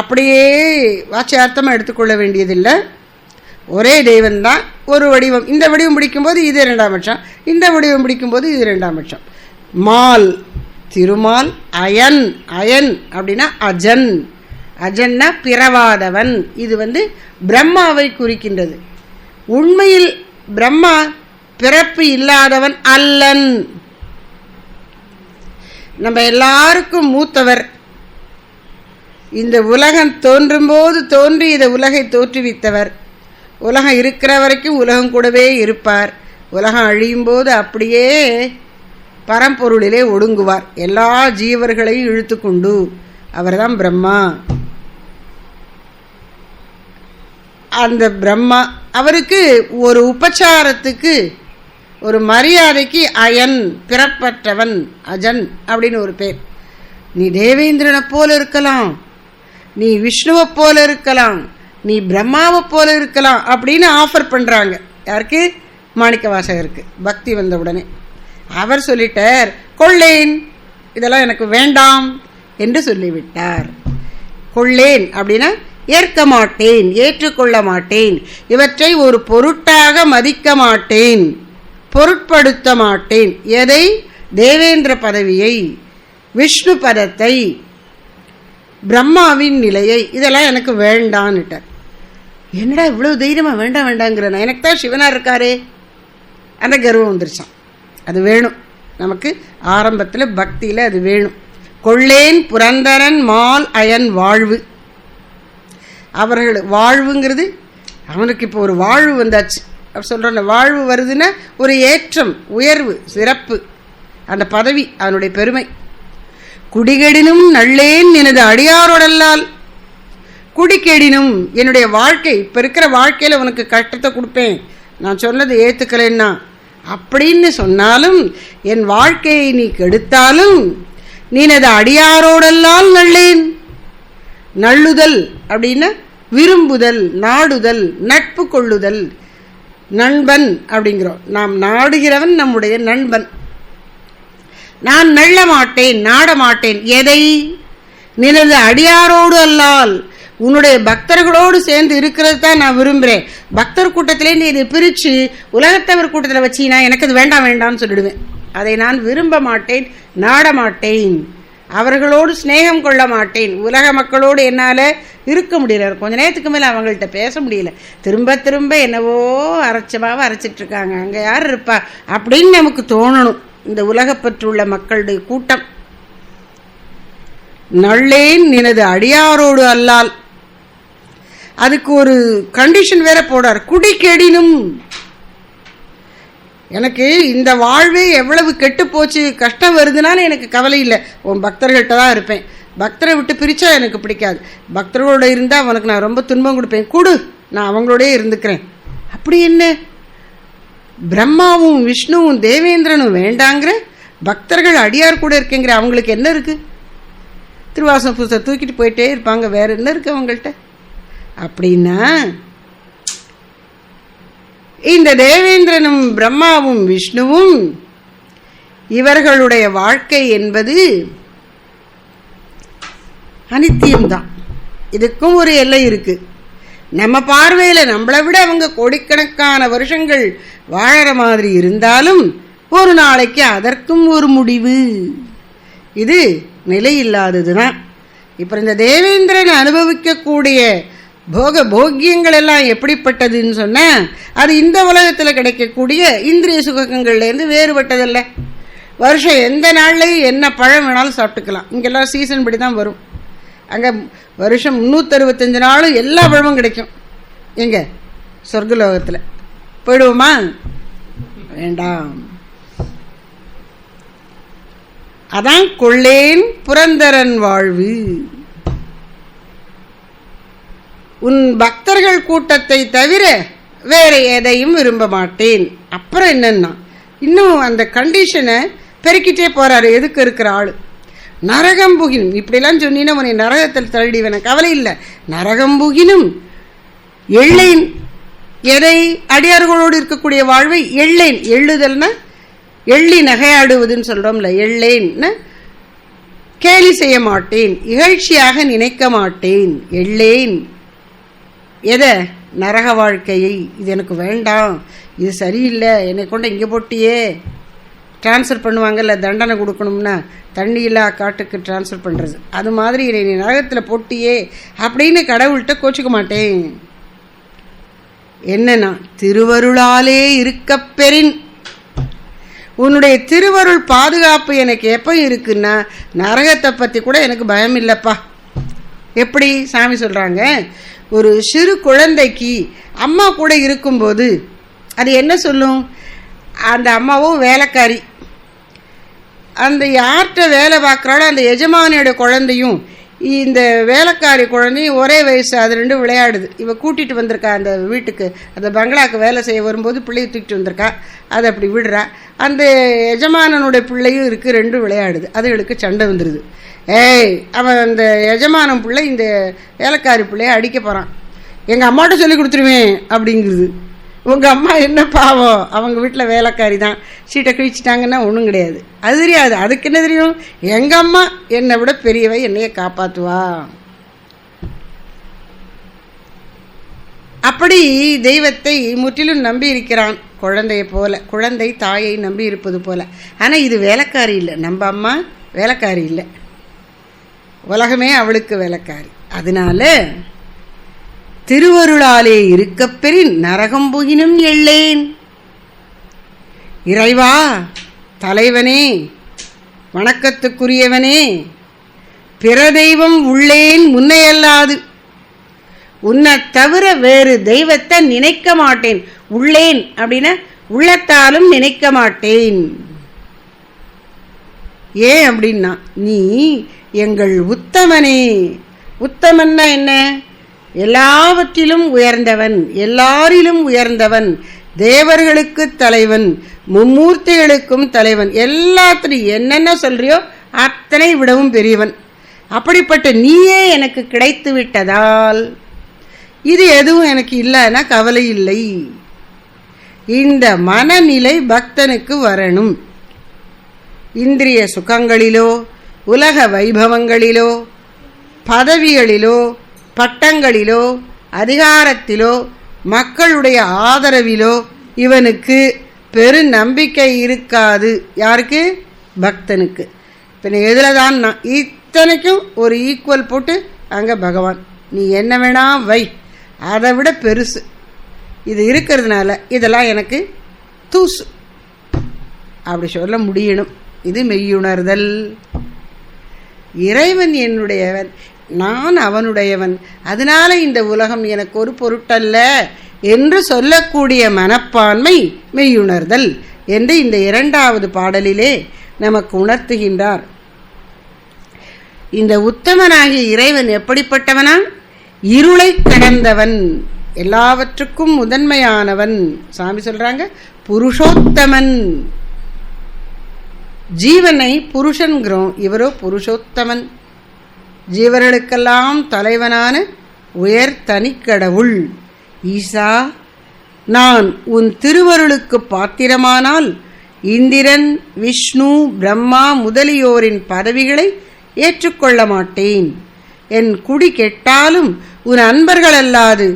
அப்படியே வாட்சியார்த்தமாக எடுத்துக்கொள்ள வேண்டியதில்லை. ஒரே தெய்வந்தான், ஒரு வடிவம். இந்த வடிவம் பிடிக்கும்போது இது 2ஆம் பட்சம், இந்த வடிவம் பிடிக்கும்போது இது 2ஆம் பட்சம். மால், திருமால். அயன், அயன் அப்படின்னா அஜன், அஜன்னா பிறவாதவன். இது பிரம்மாவை குறிக்கின்றது. உண்மையில் பிரம்மா பிறப்பு இல்லாதவன் அல்லன். நம்ம எல்லாருக்கும் மூத்தவர். இந்த உலகம் தோன்றும் போது தோன்றி இந்த உலகை தோற்றுவித்தவர். உலகம் இருக்கிற வரைக்கும் உலகம் கூடவே இருப்பார். உலகம் அழியும் போது அப்படியே பரம்பொருளிலே ஒடுங்குவார், எல்லா ஜீவர்களையும் இழுத்து கொண்டு. அவர்தான் பிரம்மா. அந்த பிரம்மா அவருக்கு ஒரு உபச்சாரத்துக்கு, ஒரு மரியாதைக்கு அயன், பிறப்பற்றவன், அஜன் அப்படின்னு ஒரு பேர். நீ தேவேந்திரனை போல இருக்கலாம், நீ விஷ்ணுவை போல இருக்கலாம், நீ பிரம்மாவை போல இருக்கலாம் அப்படின்னு ஆஃபர் பண்ணுறாங்க. யாருக்கு? மாணிக்கவாசகருக்கு. பக்தி வந்த உடனே அவர் சொல்லிட்டார், கொள்ளேன், இதெல்லாம் எனக்கு வேண்டாம் என்று சொல்லிவிட்டார். கொள்ளேன் அப்படின்னா ஏற்க மாட்டேன், ஏற்றுக்கொள்ள மாட்டேன், இவற்றை ஒரு பொருட்டாக மதிக்க மாட்டேன், பொருட்படுத்த மாட்டேன். எதை? தேவேந்திர பதவியை, விஷ்ணு பதத்தை, பிரம்மாவின் நிலையை, இதெல்லாம் எனக்கு வேண்டான்னுட்டார். என்னடா இவ்வளோ தைரியமாக வேண்டாம் வேண்டாங்கிறேன், எனக்கு தான் சிவனாக இருக்காரே. அந்த கர்வம் வந்துருச்சான். அது வேணும் நமக்கு. ஆரம்பத்தில் பக்தியில் அது வேணும். கொள்ளேன் புரந்தரன் மால் அயன் வாழ்வு. அவர்கள் வாழ்வுங்கிறது அவனுக்கு இப்போ ஒரு வாழ்வு வந்தாச்சு. அப்படி சொல்கிறோம், வாழ்வு வருதுன்னா ஒரு ஏற்றம், உயர்வு, சிறப்பு, அந்த பதவி, அவனுடைய பெருமை. குடிகெடினும் நல்லேன் எனது அடியாரோடல்லால். குடிக்கெடினும் என்னுடைய வாழ்க்கை, இப்போ இருக்கிற வாழ்க்கையில் உனக்கு கஷ்டத்தை கொடுப்பேன், நான் சொன்னது ஏற்றுக்கலைன்னா அப்படின்னு சொன்னாலும், என் வாழ்க்கையை நீ கெடுத்தாலும் நீனது அடியாரோடல்லால் நல்லேன். நல்லுதல் அப்படின்னா விரும்புதல், நாடுதல், நட்பு கொள்ளுதல். நண்பன் அப்படிங்கிறோம். நாம் நாடுகிறவன் நம்முடைய நண்பன். நான் நள்ள மாட்டேன், நாட மாட்டேன். எதை? நினது அடியாரோடு அல்லால், உன்னுடைய பக்தர்களோடு சேர்ந்து இருக்கிறது தான் நான் விரும்புகிறேன். பக்தர் கூட்டத்திலே நீ இதை பிரித்து உலகத்தவர் கூட்டத்தில் வச்சினா எனக்கு அது வேண்டாம் வேண்டாம்னு சொல்லிடுவேன். அதை நான் விரும்ப மாட்டேன், நாட மாட்டேன், அவர்களோடு ஸ்நேகம் கொள்ள மாட்டேன். உலக மக்களோடு என்னால் இருக்க முடியல. கொஞ்ச நேரத்துக்கு மேலே அவங்கள்ட்ட பேச முடியல. திரும்ப திரும்ப என்னவோ அரைச்சமாவை அரைச்சிட்ருக்காங்க, அங்கே யார் இருப்பா அப்படின்னு நமக்கு தோணணும். இந்த உலகப்பற்றுள்ள மக்களுடைய கூட்டம். நல்லேன் நினது அடியாரோடு அல்லால். அதுக்கு ஒரு கண்டிஷன் வேற போடார், குடிக்கெடினும். எனக்கு இந்த வாழ்வே எவ்வளவு கெட்டு போச்சு, கஷ்டம் வருதுனாலும் எனக்கு கவலை இல்லை, உன் பக்தர்கள்ட்ட தான் இருப்பேன். பக்தரை விட்டு பிரித்தா எனக்கு பிடிக்காது. பக்தர்களோட இருந்தால் அவனுக்கு நான் ரொம்ப துன்பம் கொடுப்பேன், கொடு, நான் அவங்களோடய இருந்துக்கிறேன். அப்படி என்ன? பிரம்மாவும் விஷ்ணுவும் தேவேந்திரனும் வேண்டாங்கிற, பக்தர்கள் அடியார் கூட இருக்கேங்கிற, அவங்களுக்கு என்ன இருக்குது? திருவாசம் புதுசை தூக்கிட்டு போயிட்டே இருப்பாங்க, வேற என்ன இருக்குது அவங்கள்ட்ட? அப்படின்னா இந்த தேவேந்திரனும் பிரம்மாவும் விஷ்ணுவும் இவர்களுடைய வாழ்க்கை என்பது அனித்தியம்தான். இதுக்கும் ஒரு எல்லை இருக்கு. நம்ம பார்வையில் நம்மளை விட அவங்க கோடிக்கணக்கான வருஷங்கள் வாழற மாதிரி இருந்தாலும் ஒரு நாளைக்கு அதற்கும் ஒரு முடிவு. இது நிலையில்லாததுதான். இப்போ இந்த தேவேந்திரன் அனுபவிக்கக்கூடிய போக போக்கியங்கள் எல்லாம் எப்படிப்பட்டதுன்னு சொன்னால், அது இந்த உலகத்தில் கிடைக்கக்கூடிய இந்திரிய சுகங்கள்லேருந்து வேறுபட்டதில்லை. வருஷம் எந்த நாள்லையும் என்ன பழம் வேணாலும் சாப்பிட்டுக்கலாம். இங்கெல்லாம் சீசன் படி தான் வரும். அங்கே வருஷம் 365 நாளும் எல்லா பழமும் கிடைக்கும். எங்கே? சொர்க்கலோகத்தில். போயிடுவோமா? வேண்டாம். அதான் கொள்ளேன் புரந்தரன் வாழ்வு. உன் பக்தர்கள் கூட்டத்தை தவிர வேற எதையும் விரும்ப மாட்டேன். அப்புறம் என்னன்னா இன்னும் அந்த கண்டிஷனை பெருக்கிட்டே போறாரு. எதுக்கு இருக்கிற ஆளு நரகம் புகினும், இப்படிலாம் சொன்னீங்கன்னா உன்னை நரகத்தில் தள்ளிடுவேன், கவலை இல்லை. நரகம் புகினும் எள்ளேன், எதை அடியார்களோடு இருக்கக்கூடிய வாழ்வை எள்ளேன். எள்ளுதல்னா எள்ளி நகையாடுவதுன்னு சொல்றோம்ல, எள்ளேன்னு கேலி செய்ய மாட்டேன், இகழ்ச்சியாக நினைக்க மாட்டேன். எள்ளேன் எதை? நரக வாழ்க்கையை. இது எனக்கு வேண்டாம், இது சரியில்லை, என்னை கொண்டு இங்கே போட்டியே டிரான்ஸ்ஃபர் பண்ணுவாங்கல்ல, தண்டனை கொடுக்கணும்னா தண்ணி இல்லா காட்டுக்கு டிரான்ஸ்ஃபர் பண்ணுறது, அது மாதிரி என்னை நரகத்தில் போட்டியே அப்படின்னு கடவுள்கிட்ட கோச்சிக்க மாட்டேன். என்னன்னா திருவருளாலே இருக்கப் பெறின், உன்னுடைய திருவருள் பாதுகாப்பு எனக்கு எப்போ இருக்குன்னா நரகத்தை பற்றி கூட எனக்கு பயம் இல்லைப்பா. எப்படி சாமி சொல்கிறாங்க, ஒரு சிறு குழந்தைக்கு அம்மா கூட இருக்கும்போது அது என்ன சொல்லும்? அந்த அம்மாவும் வேலைக்காரி, அந்த யார்கிட்ட வேலை பார்க்குறாளோ அந்த எஜமானியோட குழந்தையும் இந்த வேலைக்காரி குழந்தையும் ஒரே வயசு, அது ரெண்டும் விளையாடுது. இவ கூட்டிகிட்டு வந்திருக்கா அந்த வீட்டுக்கு, அந்த பங்களாவுக்கு வேலை செய்ய வரும்போது பிள்ளையை தூக்கிட்டு வந்திருக்கா, அதை அப்படி விடுறா. அந்த எஜமானனுடைய பிள்ளையும் இருக்குது, ரெண்டும் விளையாடுது. அதுகளுக்கு சண்டை வந்துடுது. ஏய், அவன் அந்த எஜமானன் பிள்ளை இந்த வேலைக்காரி பிள்ளைய அடிக்க போகிறான். எங்கள் அம்மாட்ட சொல்லி கொடுத்துருவேன் அப்படிங்கிறது. உங்கள் அம்மா என்ன பாவம், அவங்க வீட்டில் வேலைக்காரி தான், சீட்டை கிழிச்சிட்டாங்கன்னா ஒன்றும் கிடையாது, அது தெரியாது. அதுக்கு என்ன தெரியும்? எங்கள் அம்மா என்னை விட பெரியவை, என்னைய காப்பாற்றுவா. அப்படி தெய்வத்தை முற்றிலும் நம்பி இருக்கிறான், குழந்தைய போல, குழந்தை தாயை நம்பி இருப்பது போல. ஆனால் இது வேலைக்காரி இல்லை, நம்ம அம்மா வேலைக்காரி இல்லை, உலகமே அவளுக்கு வேலைக்காரி. அதனால திருவருளாலே இருக்கப்பெறின் நரகம் புகினும் எள்ளேன். இறைவா, தலைவனே, வணக்கத்துக்குரியவனே, பிற தெய்வம் உள்ளேன் முன்னையல்லாது, உன்னை தவிர வேறு தெய்வத்தை நினைக்க மாட்டேன். உள்ளேன் அப்படின்னா உள்ளத்தாலும் நினைக்க மாட்டேன். ஏன் அப்படின்னா நீ எங்கள் உத்தமனே. உத்தமன்னா என்ன? எல்லாவற்றிலும் உயர்ந்தவன், எல்லாரிலும் உயர்ந்தவன், தேவர்களுக்கு தலைவன், மும்மூர்த்திகளுக்கும் தலைவன், எல்லாத்திலையும் என்னென்ன சொல்றியோ அத்தனை விடவும் பெரியவன். அப்படிப்பட்ட நீயே எனக்கு கிடைத்து விட்டதால் இது எதுவும் எனக்கு இல்லைன்னா கவலை இல்லை. இந்த மனநிலை பக்தனுக்கு வரணும். இந்திரிய சுகங்களிலோ, உலக வைபவங்களிலோ, பதவிகளிலோ, பட்டங்களிலோ, அதிகாரத்திலோ, மக்களுடைய ஆதரவிலோ இவனுக்கு பெரு நம்பிக்கை இருக்காது. யாருக்கு? பக்தனுக்கு. இப்போ நீ எதில் தான் நான் இத்தனைக்கும் ஒரு ஈக்குவல் போட்டு அங்கே பகவான் நீ என்ன வேணா வை, அதை விட பெருசு இது இருக்கிறதுனால இதெல்லாம் எனக்கு தூசு அப்படி சொல்ல முடியணும். இது மெய்யுணர்தல். இறைவன் என்னுடையவன், நான் அவனுடையவன், அதனால இந்த உலகம் எனக்கு ஒரு பொருட்டல்ல என்று சொல்லக்கூடிய மனப்பான்மை மெய்யுணர்தல் என்று இந்த இரண்டாவது பாடலிலே நமக்கு உணர்த்துகின்றார். இந்த உத்தமனாகிய இறைவன் எப்படிப்பட்டவனா? இருளை கடந்தவன், எல்லாவற்றுக்கும் முதன்மையானவன். சாமி சொல்றாங்க புருஷோத்தமன். ஜீவனை புருஷன்கிறோம், இவரோ புருஷோத்தமன், ஜீவர்களுக்கெல்லாம் தலைவனான உயர் தனிக்கடவுள். ஈசா, நான் உன் திருவருளுக்கு பாத்திரமானால் இந்திரன், விஷ்ணு, பிரம்மா முதலியோரின் பதவிகளை ஏற்றுக்கொள்ள மாட்டேன். என் குடி கெட்டாலும் உன் அன்பர்களல்லாது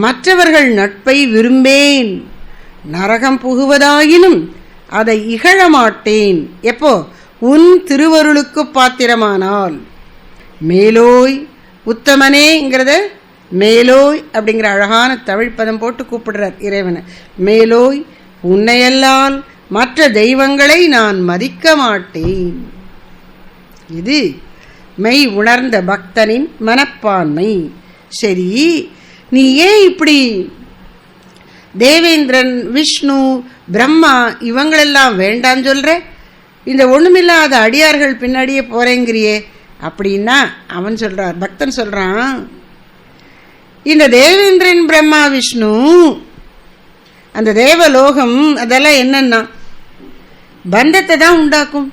மற்றவர்கள் நட்பை விரும்பேன். நரகம் புகுவதாயினும் அதை இகழமாட்டேன். எப்போ? உன் திருவருளுக்கு பாத்திரமானால். மேலோய் உத்தமனேங்கிறத மேலோய் அப்படிங்கிற அழகான தமிழ் பதம் போட்டு கூப்பிடுறார் இறைவனை. மேலோய், உன்னையல்லால் மற்ற தெய்வங்களை நான் மதிக்க மாட்டேன். இது மெய் உணர்ந்த பக்தனின் மனப்பான்மை. சரி, நீ ஏன் இப்படி தேவேந்திரன், விஷ்ணு, பிரம்மா இவங்களெல்லாம் வேண்டான்னு சொல்ற? இந்த ஒண்ணுமில்லாத அடியார்கள் பின்னாடியே போறேங்கிறியே அப்படின்னா அவன் சொல்றார், பக்தன் சொல்றான், இந்த தேவேந்திரன் பிரம்மா விஷ்ணு அந்த தேவலோகம் அதெல்லாம் என்னன்னா பந்தத்தை தான் உண்டாக்கும்,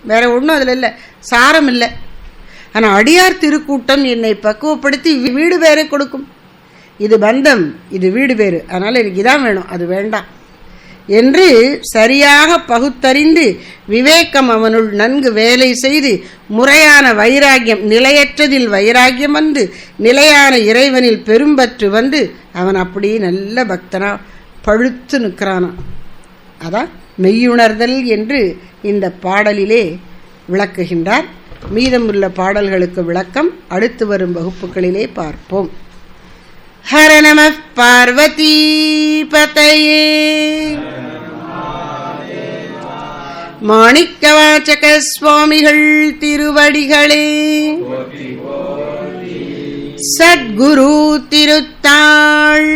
வேற ஒன்றும் அதில் இல்லை, சாரம் இல்லை. ஆனால் அடியார் திருக்கூட்டம் என்னை பக்குவப்படுத்தி வீடு வேற கொடுக்கும். இது பந்தம், இது வீடு வேறு, அதனால் எனக்கு இதான் வேணும், அது வேண்டாம் என்று சரியாக பகுத்தறிந்து விவேகம் அவனுள் நன்கு வேலை செய்து முறையான வைராகியம், நிலையற்றதில் வைராகியம் வந்து நிலையான இறைவனில் பெரும்பற்று வந்து அவன் அப்படி நல்ல பக்தனா பழுத்து நிற்கிறானான். அதான் மெய்யுணர்தல் என்று இந்த பாடலிலே விளக்குகின்றார். மீதமுள்ள பாடல்களுக்கு விளக்கம் அடுத்து வரும் வகுப்புகளிலே பார்ப்போம். ஹர நம பார்வதி பதயே. மாணிக்கவாசக சுவாமிகள் திருவடிகளே சத்குரு திருத்தாள்.